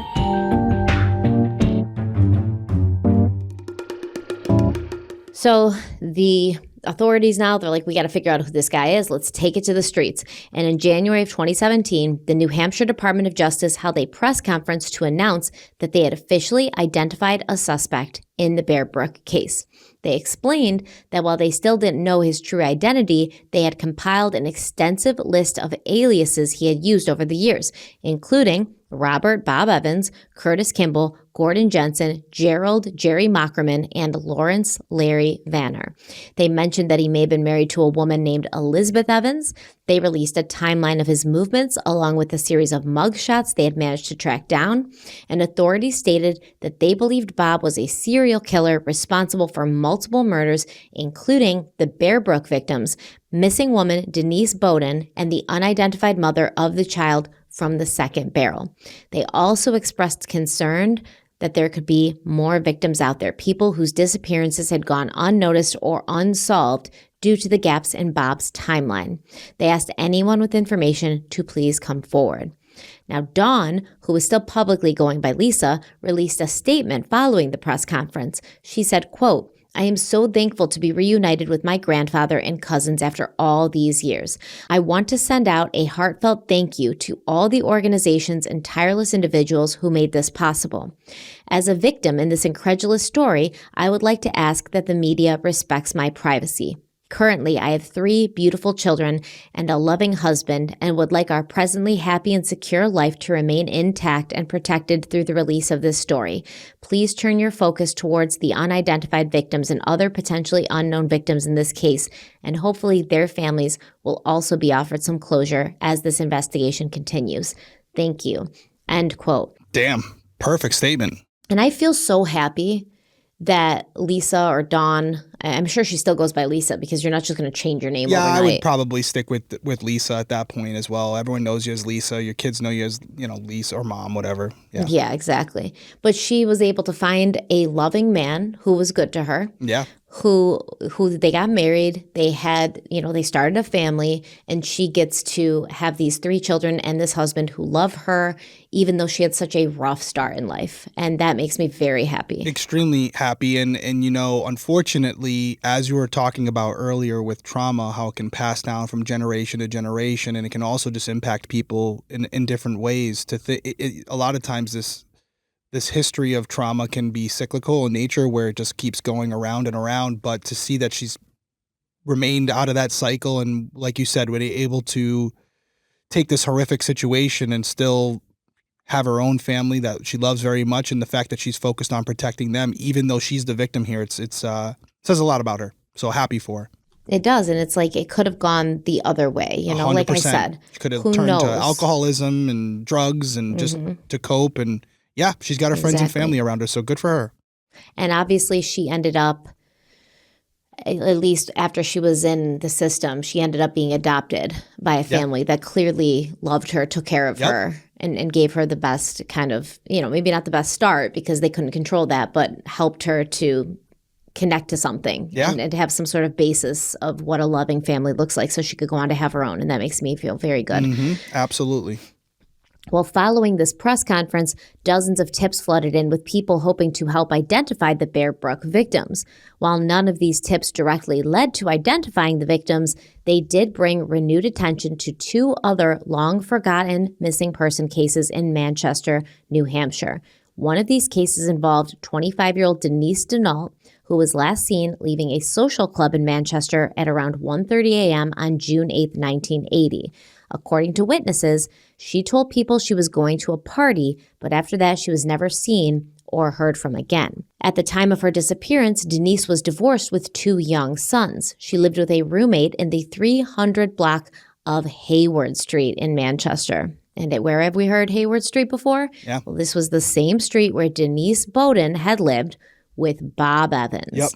So the authorities now, they're like, we got to figure out who this guy is. Let's take it to the streets. And in January of 2017, the New Hampshire Department of Justice held a press conference to announce that they had officially identified a suspect in the Bear Brook case. They explained that while they still didn't know his true identity, they had compiled an extensive list of aliases he had used over the years, including Robert Bob Evans, Curtis Kimball, Gordon Jensen, Gerald Jerry Mockerman, and Lawrence Larry Vanner. They mentioned that he may have been married to a woman named Elizabeth Evans. They released a timeline of his movements along with a series of mugshots they had managed to track down. And authorities stated that they believed Bob was a serial killer responsible for multiple murders, including the Bear Brook victims, missing woman Denise Bowden, and the unidentified mother of the child from the second barrel. They also expressed concern that there could be more victims out there, people whose disappearances had gone unnoticed or unsolved due to the gaps in Bob's timeline. They asked anyone with information to please come forward. Now, Dawn, who was still publicly going by Lisa, released a statement following the press conference. She said, quote, "I am so thankful to be reunited with my grandfather and cousins after all these years. I want to send out a heartfelt thank you to all the organizations and tireless individuals who made this possible. As a victim in this incredulous story, I would like to ask that the media respects my privacy. Currently, I have 3 beautiful children and a loving husband and would like our presently happy and secure life to remain intact and protected through the release of this story. Please turn your focus towards the unidentified victims and other potentially unknown victims in this case, and hopefully their families will also be offered some closure as this investigation continues. Thank you." End quote. Damn. Perfect statement. And I feel so happy that Lisa or Dawn, I'm sure she still goes by Lisa because you're not just going to change your name overnight. I would probably stick with Lisa at that point as well. Everyone knows you as Lisa. Your kids know you as, Lisa or mom, whatever. Yeah, exactly. But she was able to find a loving man who was good to her. Yeah. Who they got married, they had, they started a family, and she gets to have these 3 children and this husband who love her, even though she had such a rough start in life. And that makes me very happy. Extremely happy. And unfortunately, as you were talking about earlier with trauma, how it can pass down from generation to generation, and it can also just impact people in different ways. A lot of times this history of trauma can be cyclical in nature where it just keeps going around and around. But to see that she's remained out of that cycle and, like you said, was able to take this horrific situation and still have her own family that she loves very much, and the fact that she's focused on protecting them, even though she's the victim here, it says a lot about her. So happy for her. It does, and it's like it could have gone the other way, 100%. Like I said. She could have turned to alcoholism and drugs and just to cope, and yeah, she's got her friends and family around her, so good for her. And obviously she ended up, at least after she was in the system, she ended up being adopted by a family that clearly loved her, took care of her, and gave her the best kind of, maybe not the best start because they couldn't control that, but helped her to connect to something and to have some sort of basis of what a loving family looks like so she could go on to have her own. And that makes me feel very good. Absolutely. Well, following this press conference, dozens of tips flooded in with people hoping to help identify the Bear Brook victims. While none of these tips directly led to identifying the victims, they did bring renewed attention to 2 other long-forgotten missing person cases in Manchester, New Hampshire. One of these cases involved 25-year-old Denise Denault, who was last seen leaving a social club in Manchester at around 1:30 a.m. on June 8, 1980. According to witnesses, she told people she was going to a party, but after that she was never seen or heard from again. At the time of her disappearance, Denise was divorced with 2 young sons. She lived with a roommate in the 300 block of Hayward Street in Manchester. And where have we heard Hayward Street before? Yeah. Well, this was the same street where Denise Bowden had lived with Bob Evans. Yep.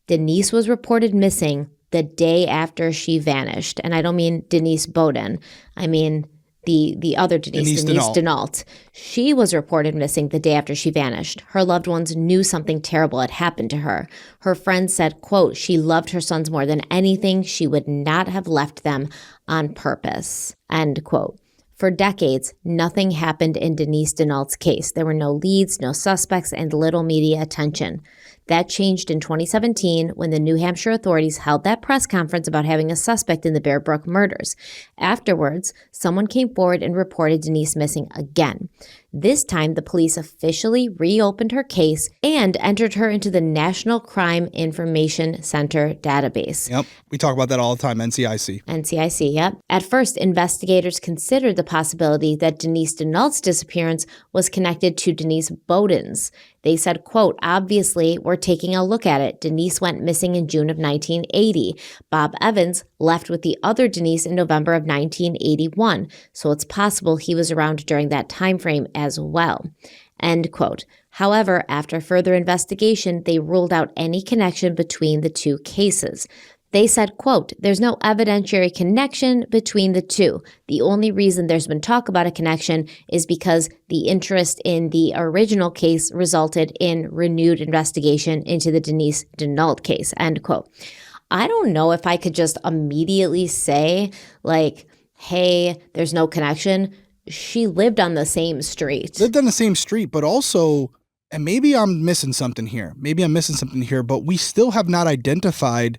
Denise was reported missing the day after she vanished. And I don't mean Denise Bowden. I mean the other Denise Denault. She was reported missing the day after she vanished. Her loved ones knew something terrible had happened to her. Her friends said, quote, she loved her sons more than anything. She would not have left them on purpose, end quote. For decades, nothing happened in Denise Denault's case. There were no leads, no suspects, and little media attention. That changed in 2017 when the New Hampshire authorities held that press conference about having a suspect in the Bear Brook murders. Afterwards, someone came forward and reported Denise missing again. This time, the police officially reopened her case and entered her into the National Crime Information Center database. Yep. We talk about that all the time, NCIC. NCIC, yep. At first, investigators considered the possibility that Denise Denault's disappearance was connected to Denise Bowden's. They said, quote, obviously, we're taking a look at it. Denise went missing in June of 1980. Bob Evans left with the other Denise in November of 1981, so it's possible he was around during that time frame as well, end quote. However, after further investigation, they ruled out any connection between the 2 cases. They said, quote, there's no evidentiary connection between the 2. The only reason there's been talk about a connection is because the interest in the original case resulted in renewed investigation into the Denise Denault case, end quote. I don't know if I could just immediately say, like, hey, there's no connection. She lived on the same street. Lived on the same street, but also, and maybe I'm missing something here. But we still have not identified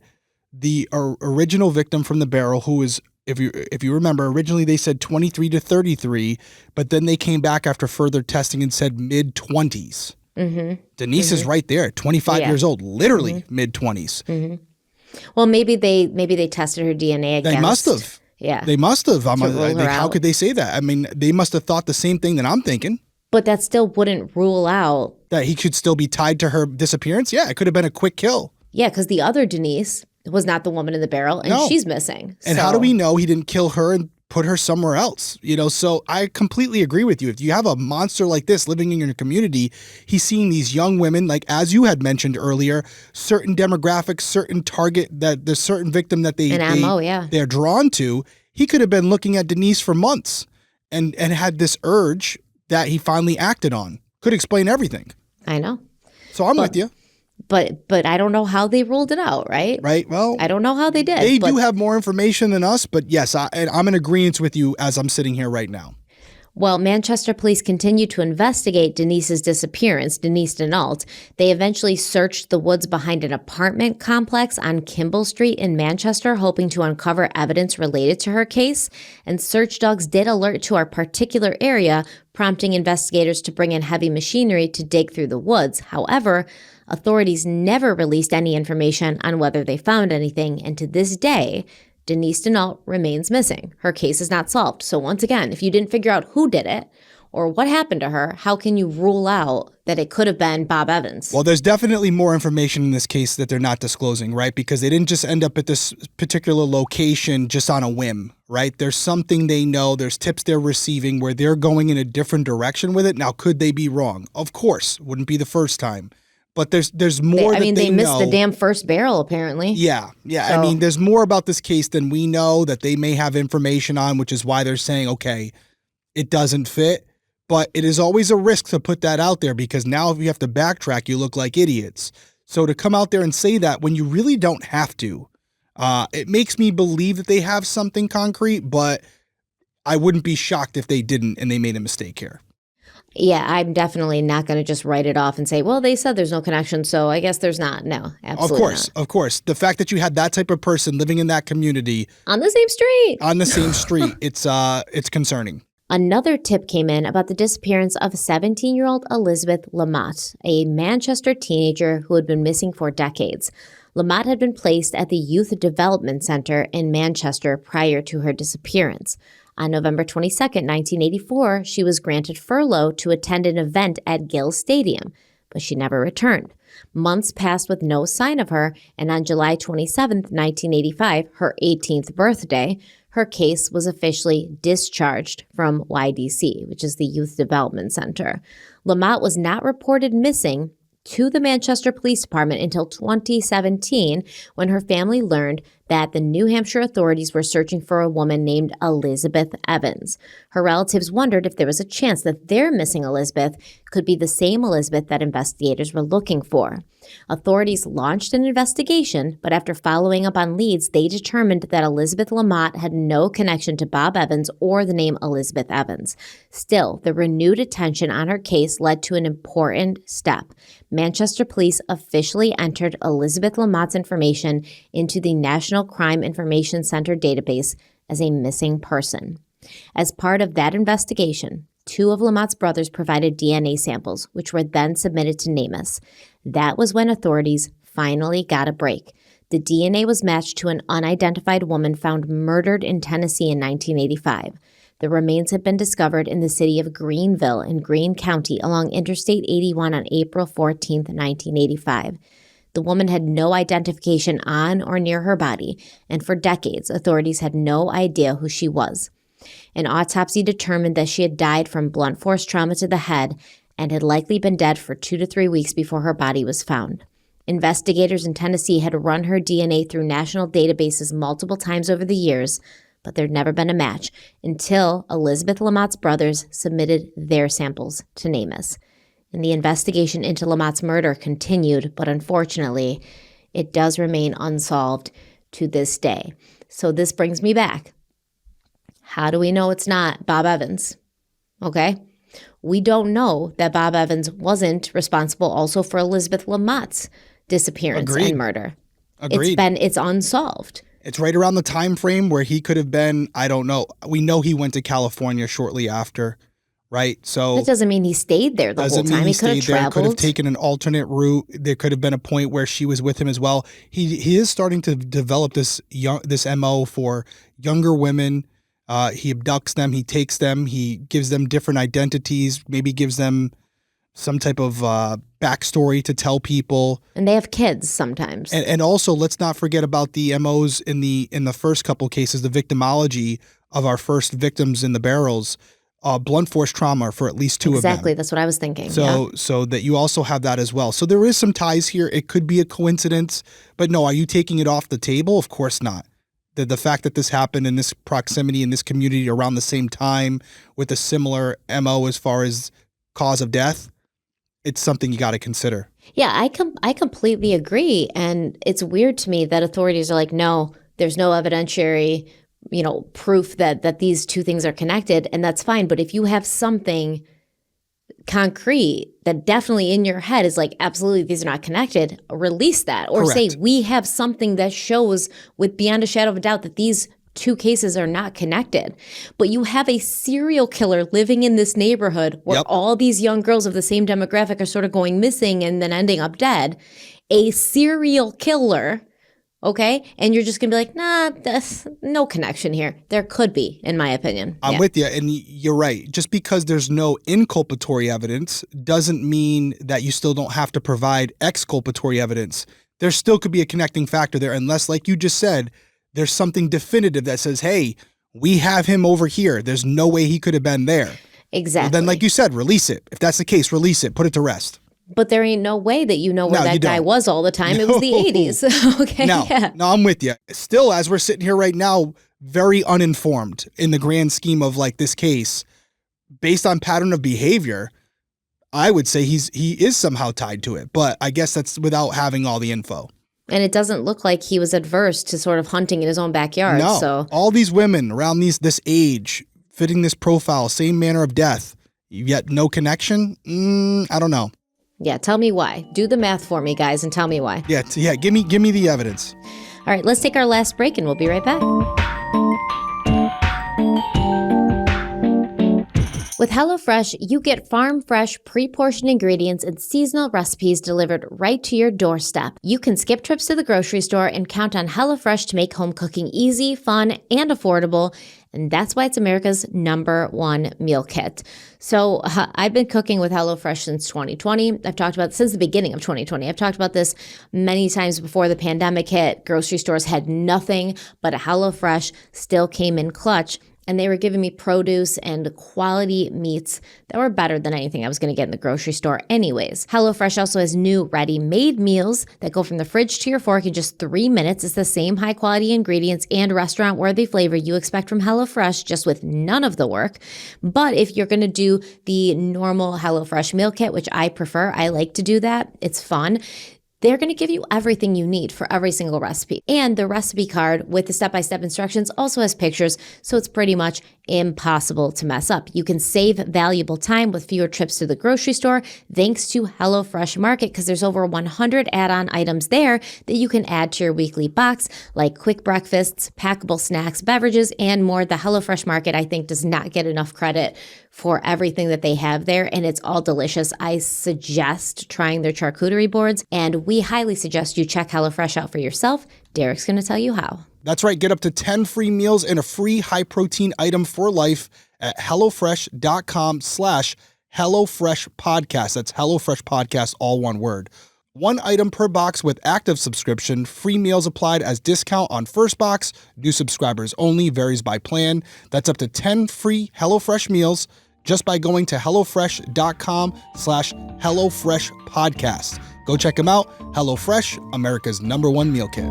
the original victim from the barrel, who is, if you remember, originally they said 23 to 33, but then they came back after further testing and said mid-20s. Mm-hmm. Denise is right there, 25 years old, literally mid-20s. Mm-hmm. Well, maybe they tested her DNA against. They must have. Yeah. They must have. How could they say that? I mean, they must have thought the same thing that I'm thinking. But that still wouldn't rule out that he could still be tied to her disappearance. Yeah, it could have been a quick kill. Yeah, because the other Denise was not the woman in the barrel, and she's missing. And how do we know he didn't kill her and put her somewhere else? So I completely agree with you. If you have a monster like this living in your community, he's seeing these young women, like as you had mentioned earlier, certain demographics, certain target, that there's certain victim that they're drawn to. He could have been looking at Denise for months and had this urge that he finally acted on. Could explain everything. I know. So I'm with you. But I don't know how they ruled it out, right? Right. Well, I don't know how they did. They do have more information than us, but yes, I'm in agreement with you as I'm sitting here right now. Well, Manchester police continued to investigate Denise's disappearance, Denise Denault. They eventually searched the woods behind an apartment complex on Kimball Street in Manchester, hoping to uncover evidence related to her case. And search dogs did alert to our particular area, prompting investigators to bring in heavy machinery to dig through the woods. However, authorities never released any information on whether they found anything, and to this day, Denise Denault remains missing. Her case is not solved. So once again, if you didn't figure out who did it or what happened to her, how can you rule out that it could have been Bob Evans? Well, there's definitely more information in this case that they're not disclosing, right? Because they didn't just end up at this particular location just on a whim, right? There's something they know, there's tips they're receiving where they're going in a different direction with it. Now, could they be wrong? Of course, wouldn't be the first time. But there's more that they know. They missed the damn first barrel, apparently. Yeah. So, I mean, there's more about this case than we know that they may have information on, which is why they're saying, okay, it doesn't fit. But it is always a risk to put that out there, because now if you have to backtrack, you look like idiots. So to come out there and say that when you really don't have to, it makes me believe that they have something concrete, but I wouldn't be shocked if they didn't and they made a mistake here. Yeah, I'm definitely not going to just write it off and say, well, they said there's no connection, so I guess there's not. No, absolutely not. Of course. The fact that you had that type of person living in that community. On the same street, it's concerning. Another tip came in about the disappearance of 17-year-old Elizabeth Lamott, a Manchester teenager who had been missing for decades. Lamott had been placed at the Youth Development Center in Manchester prior to her disappearance. On November 22, 1984, she was granted furlough to attend an event at Gill Stadium, but she never returned. Months passed with no sign of her, and on July 27, 1985, her 18th birthday, her case was officially discharged from YDC, which is the Youth Development Center. Lamott was not reported missing to the Manchester Police Department until 2017, when her family learned that the New Hampshire authorities were searching for a woman named Elizabeth Evans. Her relatives wondered if there was a chance that their missing Elizabeth could be the same Elizabeth that investigators were looking for. Authorities launched an investigation, but after following up on leads, they determined that Elizabeth Lamott had no connection to Bob Evans or the name Elizabeth Evans. Still, the renewed attention on her case led to an important step. Manchester police officially entered Elizabeth Lamott's information into the National Crime Information Center database as a missing person. As part of that investigation, 2 of Lamott's brothers provided DNA samples, which were then submitted to NamUs. That was when authorities finally got a break. The DNA was matched to an unidentified woman found murdered in Tennessee in 1985. The remains had been discovered in the city of Greenville in Greene County along Interstate 81 on April 14, 1985. The woman had no identification on or near her body, and for decades, authorities had no idea who she was. An autopsy determined that she had died from blunt force trauma to the head and had likely been dead for 2 to 3 weeks before her body was found. Investigators in Tennessee had run her DNA through national databases multiple times over the years, but there'd never been a match until Elizabeth Lamott's brothers submitted their samples to NamUs. And the investigation into Lamott's murder continued, but unfortunately, it does remain unsolved to this day. So this brings me back. How do we know it's not Bob Evans? Okay. We don't know that Bob Evans wasn't responsible also for Elizabeth Lamott's disappearance and murder. Agreed. It's unsolved. It's right around the time frame where he could have been, I don't know. We know he went to California shortly after, right? So that doesn't mean he stayed there the whole time. He could have traveled. Could have taken an alternate route. There could have been a point where she was with him as well. He is starting to develop this MO for younger women. He abducts them, he takes them, he gives them different identities, maybe gives them some type of backstory to tell people. And they have kids sometimes. And also, let's not forget about the MOs in the first couple cases, the victimology of our first victims in the barrels, blunt force trauma for at least 2 of them. Exactly, that's what I was thinking. So that you also have that as well. So there is some ties here. It could be a coincidence, but no, are you taking it off the table? Of course not. The fact that this happened in this proximity, in this community around the same time with a similar MO as far as cause of death, it's something you got to consider. Yeah, I completely agree. And it's weird to me that authorities are like, no, there's no evidentiary, proof that these 2 things are connected. And that's fine. But if you have something concrete that definitely in your head is like, absolutely, these are not connected, release that. Or Correct. say, we have something that shows with beyond a shadow of a doubt that these 2 cases are not connected. But you have a serial killer living in this neighborhood where all these young girls of the same demographic are sort of going missing and then ending up dead. A serial killer, okay? And you're just going to be like, nah, that's no connection here. There could be, in my opinion. I'm with you, and you're right. Just because there's no inculpatory evidence doesn't mean that you still don't have to provide exculpatory evidence. There still could be a connecting factor there, unless, like you just said, there's something definitive that says, hey, we have him over here. There's no way he could have been there. Exactly. Well, then, like you said, release it. If that's the case, release it. Put it to rest. But there ain't no way that you know where that guy was all the time. It was the 80s. Okay. No, I'm with you. Still, as we're sitting here right now, very uninformed in the grand scheme of like this case, based on pattern of behavior, I would say he is somehow tied to it. But I guess that's without having all the info. And it doesn't look like he was adverse to sort of hunting in his own backyard. No, so all these women around this age, fitting this profile, same manner of death, yet no connection? I don't know. Yeah, tell me why. Do the math for me, guys, and tell me why. Yeah, give me the evidence. All right, let's take our last break, and we'll be right back. With HelloFresh, you get farm-fresh, pre-portioned ingredients and seasonal recipes delivered right to your doorstep. You can skip trips to the grocery store and count on HelloFresh to make home cooking easy, fun, and affordable. And that's why it's America's #1 meal kit. So I've been cooking with HelloFresh since 2020. I've talked about since the beginning of 2020. I've talked about this many times before the pandemic hit. Grocery stores had nothing, but HelloFresh still came in clutch. And they were giving me produce and quality meats that were better than anything I was going to get in the grocery store anyways. HelloFresh also has new ready-made meals that go from the fridge to your fork in just 3 minutes. It's the same high-quality ingredients and restaurant-worthy flavor you expect from HelloFresh, just with none of the work. But if you're going to do the normal HelloFresh meal kit, which I prefer, I like to do that. It's fun. They're going to give you everything you need for every single recipe. And the recipe card with the step-by-step instructions also has pictures, so it's pretty much impossible to mess up. You can save valuable time with fewer trips to the grocery store thanks to HelloFresh Market, because there's over 100 add-on items there that you can add to your weekly box, like quick breakfasts, packable snacks, beverages, and more. The HelloFresh Market, I think, does not get enough credit for everything that they have there, and it's all delicious. I suggest trying their charcuterie boards, and we highly suggest you check HelloFresh out for yourself. Derek's going to tell you how. That's right. Get up to 10 free meals and a free high-protein item for life at HelloFresh.com/HelloFreshPodcast. That's HelloFresh Podcast, all one word. 1 item per box with active subscription. Free meals applied as discount on first box. New subscribers only. Varies by plan. That's up to 10 free HelloFresh meals just by going to HelloFresh.com/HelloFreshPodcast. Go check them out. HelloFresh, America's #1 meal kit.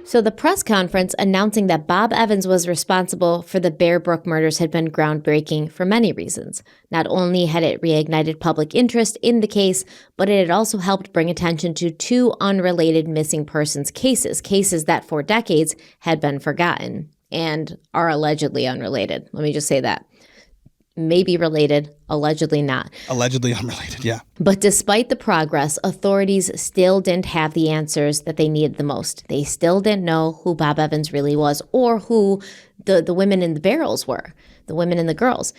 So the press conference announcing that Bob Evans was responsible for the Bear Brook murders had been groundbreaking for many reasons. Not only had it reignited public interest in the case, but it had also helped bring attention to 2 unrelated missing persons cases that for decades had been forgotten and are allegedly unrelated. Let me just say that. Maybe related, allegedly not. Allegedly unrelated, yeah. But despite the progress, authorities still didn't have the answers that they needed the most. They still didn't know who Bob Evans really was or who the women in the barrels were, the women and the girls.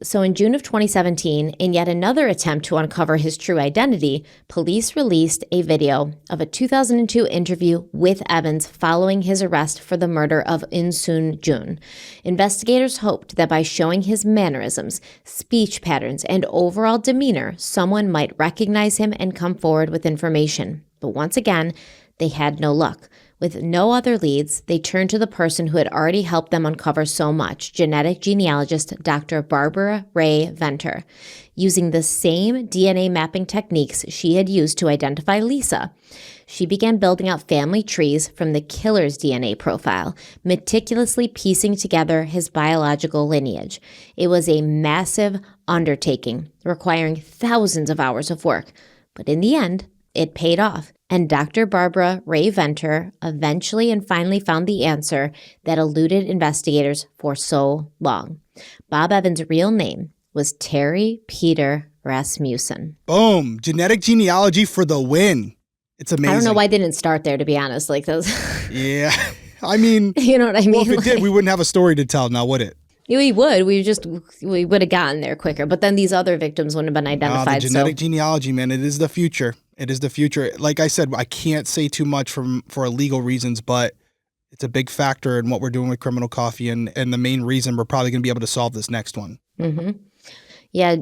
So in June of 2017, in yet another attempt to uncover his true identity, police released a video of a 2002 interview with Evans following his arrest for the murder of Insun Jun. Investigators hoped that by showing his mannerisms, speech patterns, and overall demeanor, someone might recognize him and come forward with information. But once again, they had no luck. With no other leads, they turned to the person who had already helped them uncover so much, genetic genealogist Dr. Barbara Ray Venter. Using the same DNA mapping techniques she had used to identify Lisa, she began building out family trees from the killer's DNA profile, meticulously piecing together his biological lineage. It was a massive undertaking, requiring thousands of hours of work. But in the end, it paid off. And Dr. Barbara Ray Venter eventually and finally found the answer that eluded investigators for so long. Bob Evans' real name was Terry Peter Rasmussen. Boom. Genetic genealogy for the win. It's amazing. I don't know why they didn't start there, to be honest. Like those. Yeah. I mean. You know what I mean? Well, if it did, we wouldn't have a story to tell now, would it? We would. We would have gotten there quicker. But then these other victims wouldn't have been identified. The genetic genealogy, man, it is the future. It is the future. Like I said, I can't say too much for legal reasons, but it's a big factor in what we're doing with Criminal Coffee and the main reason we're probably going to be able to solve this next one. Mm-hmm. Yeah,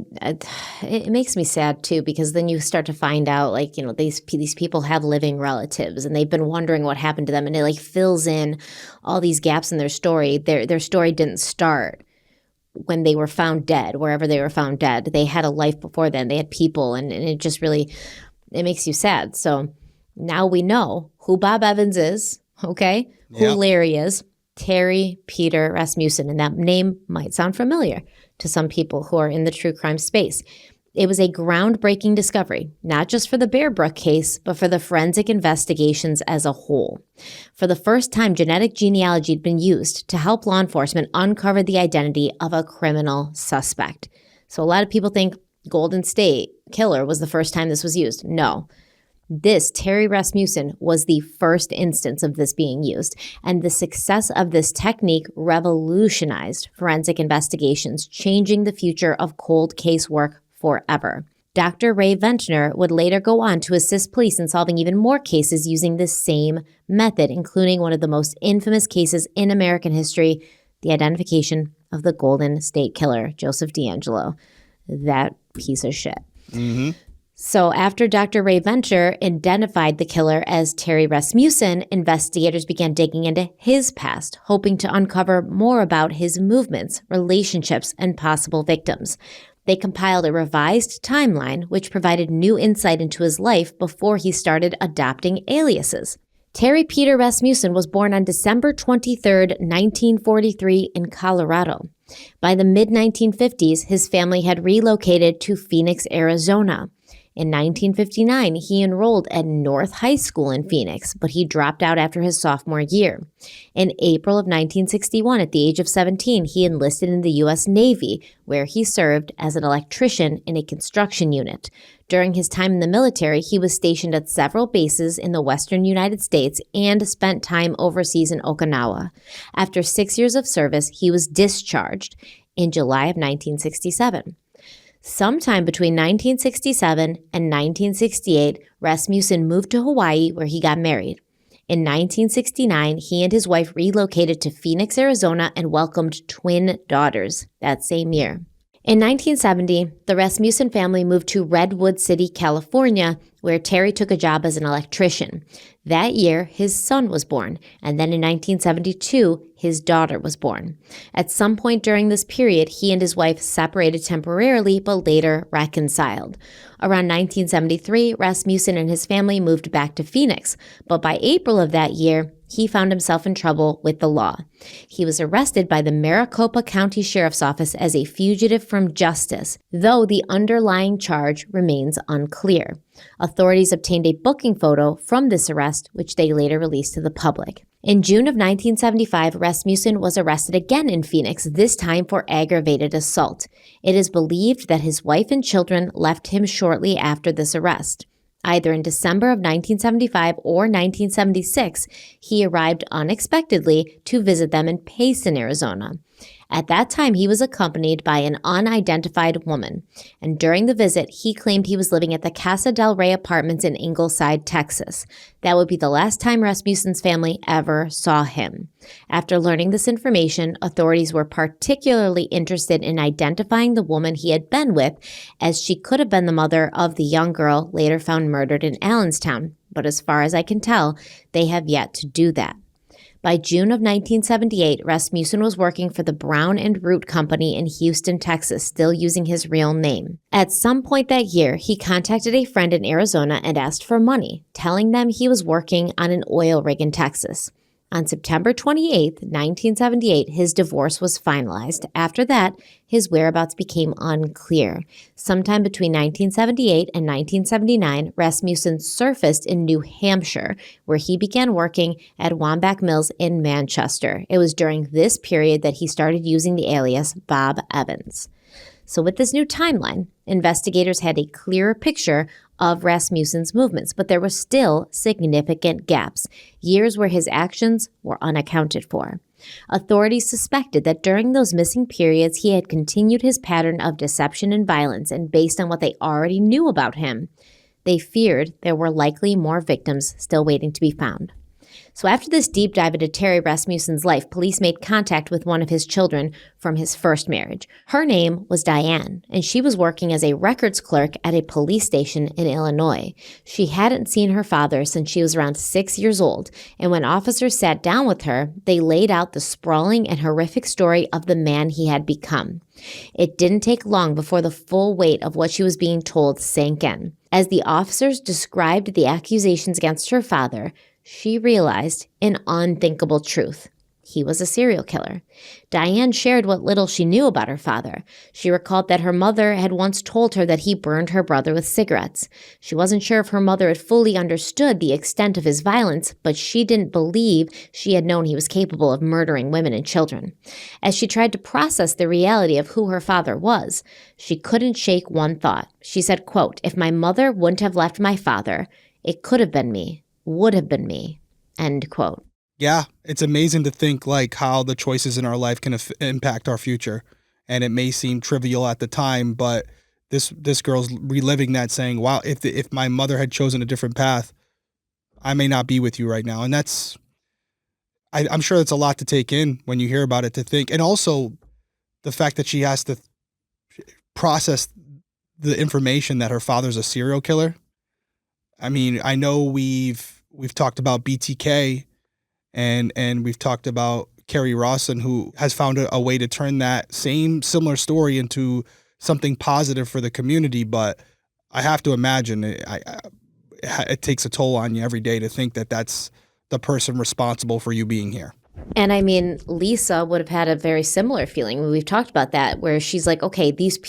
it makes me sad too, because then you start to find out, like, you know, these people have living relatives and they've been wondering what happened to them, and it like fills in all these gaps in their story. Their story didn't start when they were found dead, wherever they were found dead. They had a life before then. They had people, and it just really, it makes you sad. So now we know who Bob Evans is, okay? Yep. Who Larry is, Terry Peter Rasmussen, and that name might sound familiar to some people who are in the true crime space. It was a groundbreaking discovery, not just for the Bear Brook case, but for the forensic investigations as a whole. For the first time, genetic genealogy had been used to help law enforcement uncover the identity of a criminal suspect. So a lot of people think Golden State Killer was the first time this was used. No. This, Terry Rasmussen, was the first instance of this being used, and the success of this technique revolutionized forensic investigations, changing the future of cold case work forever. Dr. Ray Ventnor would later go on to assist police in solving even more cases using the same method, including one of the most infamous cases in American history, the identification of the Golden State Killer, Joseph DeAngelo. That piece of shit. Mm-hmm. So after Dr. Ray Ventnor identified the killer as Terry Rasmussen, investigators began digging into his past, hoping to uncover more about his movements, relationships, and possible victims. They compiled a revised timeline, which provided new insight into his life before he started adopting aliases. Terry Peter Rasmussen was born on December 23, 1943 in Colorado. By the mid-1950s, his family had relocated to Phoenix, Arizona. In 1959, he enrolled at North High School in Phoenix, but he dropped out after his sophomore year. In April of 1961, at the age of 17, he enlisted in the U.S. Navy, where he served as an electrician in a construction unit. During his time in the military, he was stationed at several bases in the western United States and spent time overseas in Okinawa. After 6 years of service, he was discharged in July of 1967. Sometime between 1967 and 1968, Rasmussen moved to Hawaii, where he got married. In 1969, he and his wife relocated to Phoenix, Arizona, and welcomed twin daughters that same year. In 1970, the Rasmussen family moved to Redwood City, California, where Terry took a job as an electrician. That year, his son was born, and then in 1972, his daughter was born. At some point during this period, he and his wife separated temporarily, but later reconciled. Around 1973, Rasmussen and his family moved back to Phoenix, but by April of that year, he found himself in trouble with the law. He was arrested by the Maricopa County Sheriff's Office as a fugitive from justice, though the underlying charge remains unclear. Authorities obtained a booking photo from this arrest, which they later released to the public. In June of 1975, Rasmussen was arrested again in Phoenix, this time for aggravated assault. It is believed that his wife and children left him shortly after this arrest. Either in December of 1975 or 1976, he arrived unexpectedly to visit them in Payson, Arizona. At that time, he was accompanied by an unidentified woman, and during the visit, he claimed he was living at the Casa del Rey apartments in Ingleside, Texas. That would be the last time Rasmussen's family ever saw him. After learning this information, authorities were particularly interested in identifying the woman he had been with, as she could have been the mother of the young girl later found murdered in Allenstown. But as far as I can tell, they have yet to do that. By June of 1978, Rasmussen was working for the Brown and Root Company in Houston, Texas, still using his real name. At some point that year, he contacted a friend in Arizona and asked for money, telling them he was working on an oil rig in Texas. On September 28, 1978, his divorce was finalized. After that, his whereabouts became unclear. Sometime between 1978 and 1979, Rasmussen surfaced in New Hampshire, where he began working at Wambach Mills in Manchester. It was during this period that he started using the alias Bob Evans. So with this new timeline, investigators had a clearer picture of Rasmussen's movements, but there were still significant gaps, years where his actions were unaccounted for. Authorities suspected that during those missing periods, he had continued his pattern of deception and violence, and based on what they already knew about him, they feared there were likely more victims still waiting to be found. So after this deep dive into Terry Rasmussen's life, police made contact with one of his children from his first marriage. Her name was Diane, and she was working as a records clerk at a police station in Illinois. She hadn't seen her father since she was around 6 years old, and when officers sat down with her, they laid out the sprawling and horrific story of the man he had become. It didn't take long before the full weight of what she was being told sank in. As the officers described the accusations against her father, she realized an unthinkable truth. He was a serial killer. Diane shared what little she knew about her father. She recalled that her mother had once told her that he burned her brother with cigarettes. She wasn't sure if her mother had fully understood the extent of his violence, but she didn't believe she had known he was capable of murdering women and children. As she tried to process the reality of who her father was, she couldn't shake one thought. She said, quote, "If my mother wouldn't have left my father, It could have been me, would have been me, end quote. Yeah, it's amazing to think like how the choices in our life can impact our future. And it may seem trivial at the time, but this girl's reliving that, saying, wow, if my mother had chosen a different path, I may not be with you right now. And I'm sure that's a lot to take in when you hear about it, to think. And also the fact that she has to process the information that her father's a serial killer. I mean, I know we've talked about BTK and we've talked about Kerry Rawson, who has found a way to turn that similar story into something positive for the community. But I have to imagine it takes a toll on you every day to think that that's the person responsible for you being here. And I mean, Lisa would have had a very similar feeling. We've talked about that, where she's like, okay, these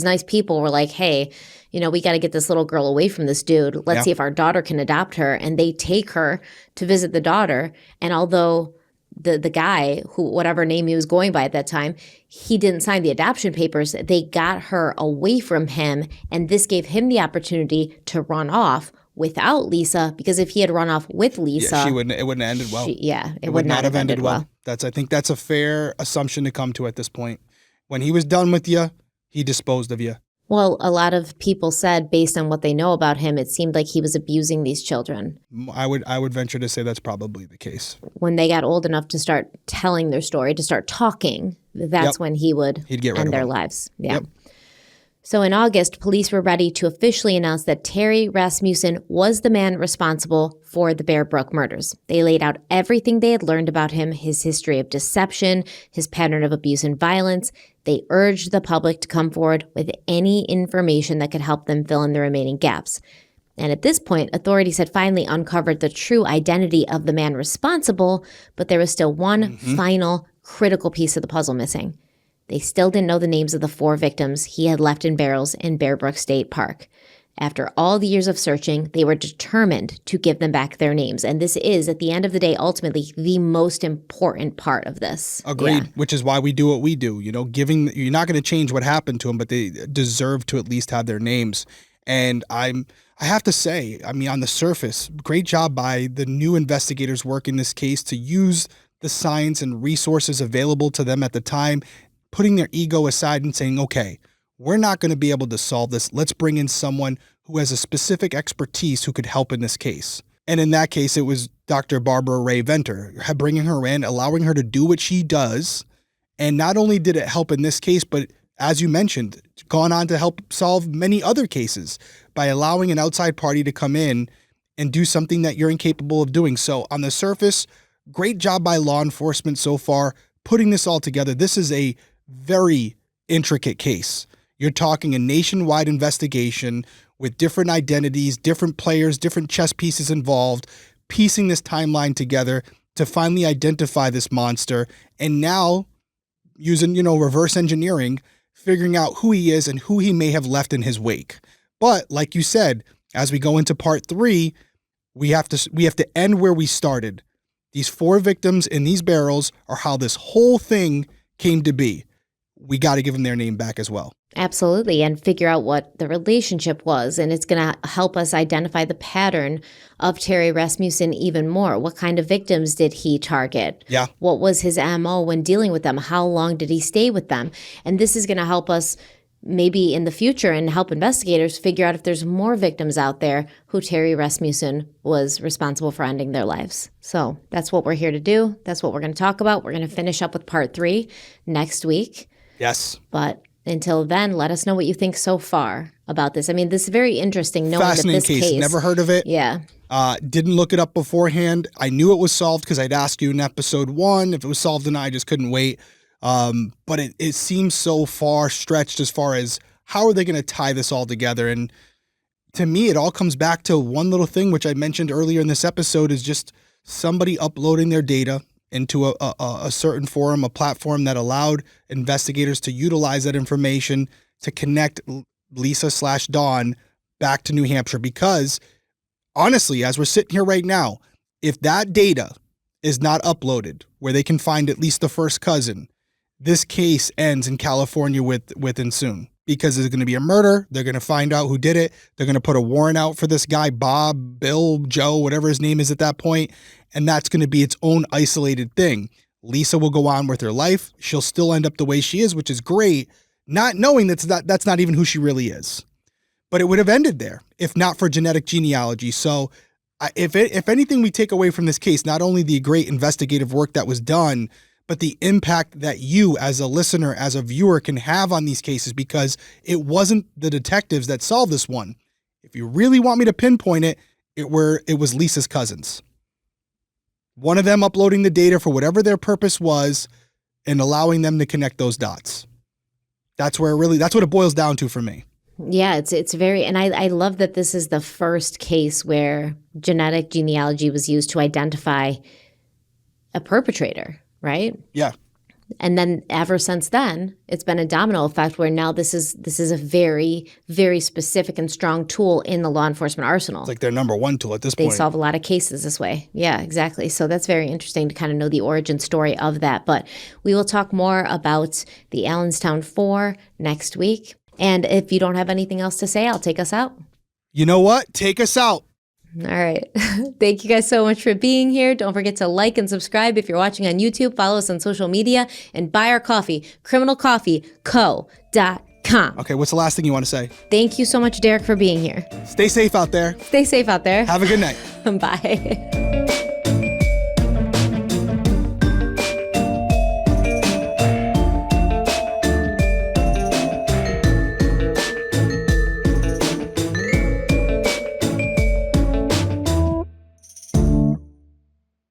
nice people were like, hey, we got to get this little girl away from this dude. Let's see if our daughter can adopt her. And they take her to visit the daughter. And although the guy, who whatever name he was going by at that time, he didn't sign the adoption papers, they got her away from him. And this gave him the opportunity to run off without Lisa, because if he had run off with Lisa, it wouldn't have ended well. It would not have ended well. I think that's a fair assumption to come to at this point. When he was done with you, he disposed of you. Well, a lot of people said, based on what they know about him, it seemed like he was abusing these children. I would venture to say that's probably the case. When they got old enough to start telling their story, to start talking, that's when he'd get rid end their lives. Yeah. Yep. So in August, police were ready to officially announce that Terry Rasmussen was the man responsible for the Bear Brook murders. They laid out everything they had learned about him, his history of deception, his pattern of abuse and violence. They urged the public to come forward with any information that could help them fill in the remaining gaps. And at this point, authorities had finally uncovered the true identity of the man responsible, but there was still one final critical piece of the puzzle missing. They still didn't know the names of the 4 victims he had left in barrels in Bear Brook State Park. After all the years of searching, they were determined to give them back their names. And this is, at the end of the day, ultimately the most important part of this. Agreed, yeah. Which is why we do what we do. You're not going to change what happened to them, but they deserve to at least have their names. And I have to say, I mean, on the surface, great job by the new investigators working this case to use the science and resources available to them at the time, putting their ego aside and saying, okay, we're not going to be able to solve this. Let's bring in someone who has a specific expertise who could help in this case. And in that case, it was Dr. Barbara Ray Venter, bringing her in, allowing her to do what she does. And not only did it help in this case, but as you mentioned, gone on to help solve many other cases by allowing an outside party to come in and do something that you're incapable of doing. So on the surface, great job by law enforcement so far, putting this all together. This is a very intricate case. You're talking a nationwide investigation with different identities, different players, different chess pieces involved, piecing this timeline together to finally identify this monster. And now using, reverse engineering, figuring out who he is and who he may have left in his wake. But like you said, as we go into part 3, we have to end where we started. These 4 victims in these barrels are how this whole thing came to be. We got to give them their name back as well. Absolutely. And figure out what the relationship was. And it's going to help us identify the pattern of Terry Rasmussen even more. What kind of victims did he target? Yeah. What was his MO when dealing with them? How long did he stay with them? And this is going to help us maybe in the future and help investigators figure out if there's more victims out there who Terry Rasmussen was responsible for ending their lives. So that's what we're here to do. That's what we're going to talk about. We're going to finish up with part 3 next week. Yes. But until then, let us know what you think so far about this. I mean, this is very interesting knowing that this case. Never heard of it. Yeah. Didn't look it up beforehand. I knew it was solved because I'd asked you in episode 1 if it was solved, and I just couldn't wait. But it seems so far stretched as far as how are they going to tie this all together? And to me, it all comes back to one little thing, which I mentioned earlier in this episode, is just somebody uploading their data into a certain forum, a platform that allowed investigators to utilize that information to connect Lisa/Dawn back to New Hampshire. Because honestly, as we're sitting here right now, if that data is not uploaded where they can find at least the first cousin, this case ends in California within soon. because there's going to be a murder. They're going to find out who did it. They're going to put a warrant out for this guy, Bob, Bill, Joe, whatever his name is at that point, and that's going to be its own isolated thing. Lisa will go on with her life. She'll still end up the way she is, which is great, not knowing that's not even who she really is. But it would have ended there if not for genetic genealogy. So if anything we take away from this case, not only the great investigative work that was done, but the impact that you as a listener, as a viewer can have on these cases, because it wasn't the detectives that solved this one. If you really want me to pinpoint it, it was Lisa's cousins. One of them uploading the data for whatever their purpose was and allowing them to connect those dots. That's what it boils down to for me. Yeah, it's very, and I love that this is the first case where genetic genealogy was used to identify a perpetrator, right? Yeah. And then ever since then, it's been a domino effect where now this is a very, very specific and strong tool in the law enforcement arsenal. It's like their number one tool at this point. They solve a lot of cases this way. Yeah, exactly. So that's very interesting to kind of know the origin story of that. But we will talk more about the Allenstown 4 next week. And if you don't have anything else to say, I'll take us out. You know what? Take us out. All right. Thank you guys so much for being here. Don't forget to like and subscribe if you're watching on YouTube. Follow us on social media and buy our coffee, criminalcoffeeco.com. Okay, what's the last thing you want to say? Thank you so much, Derek, for being here. Stay safe out there. Stay safe out there. Have a good night. Bye.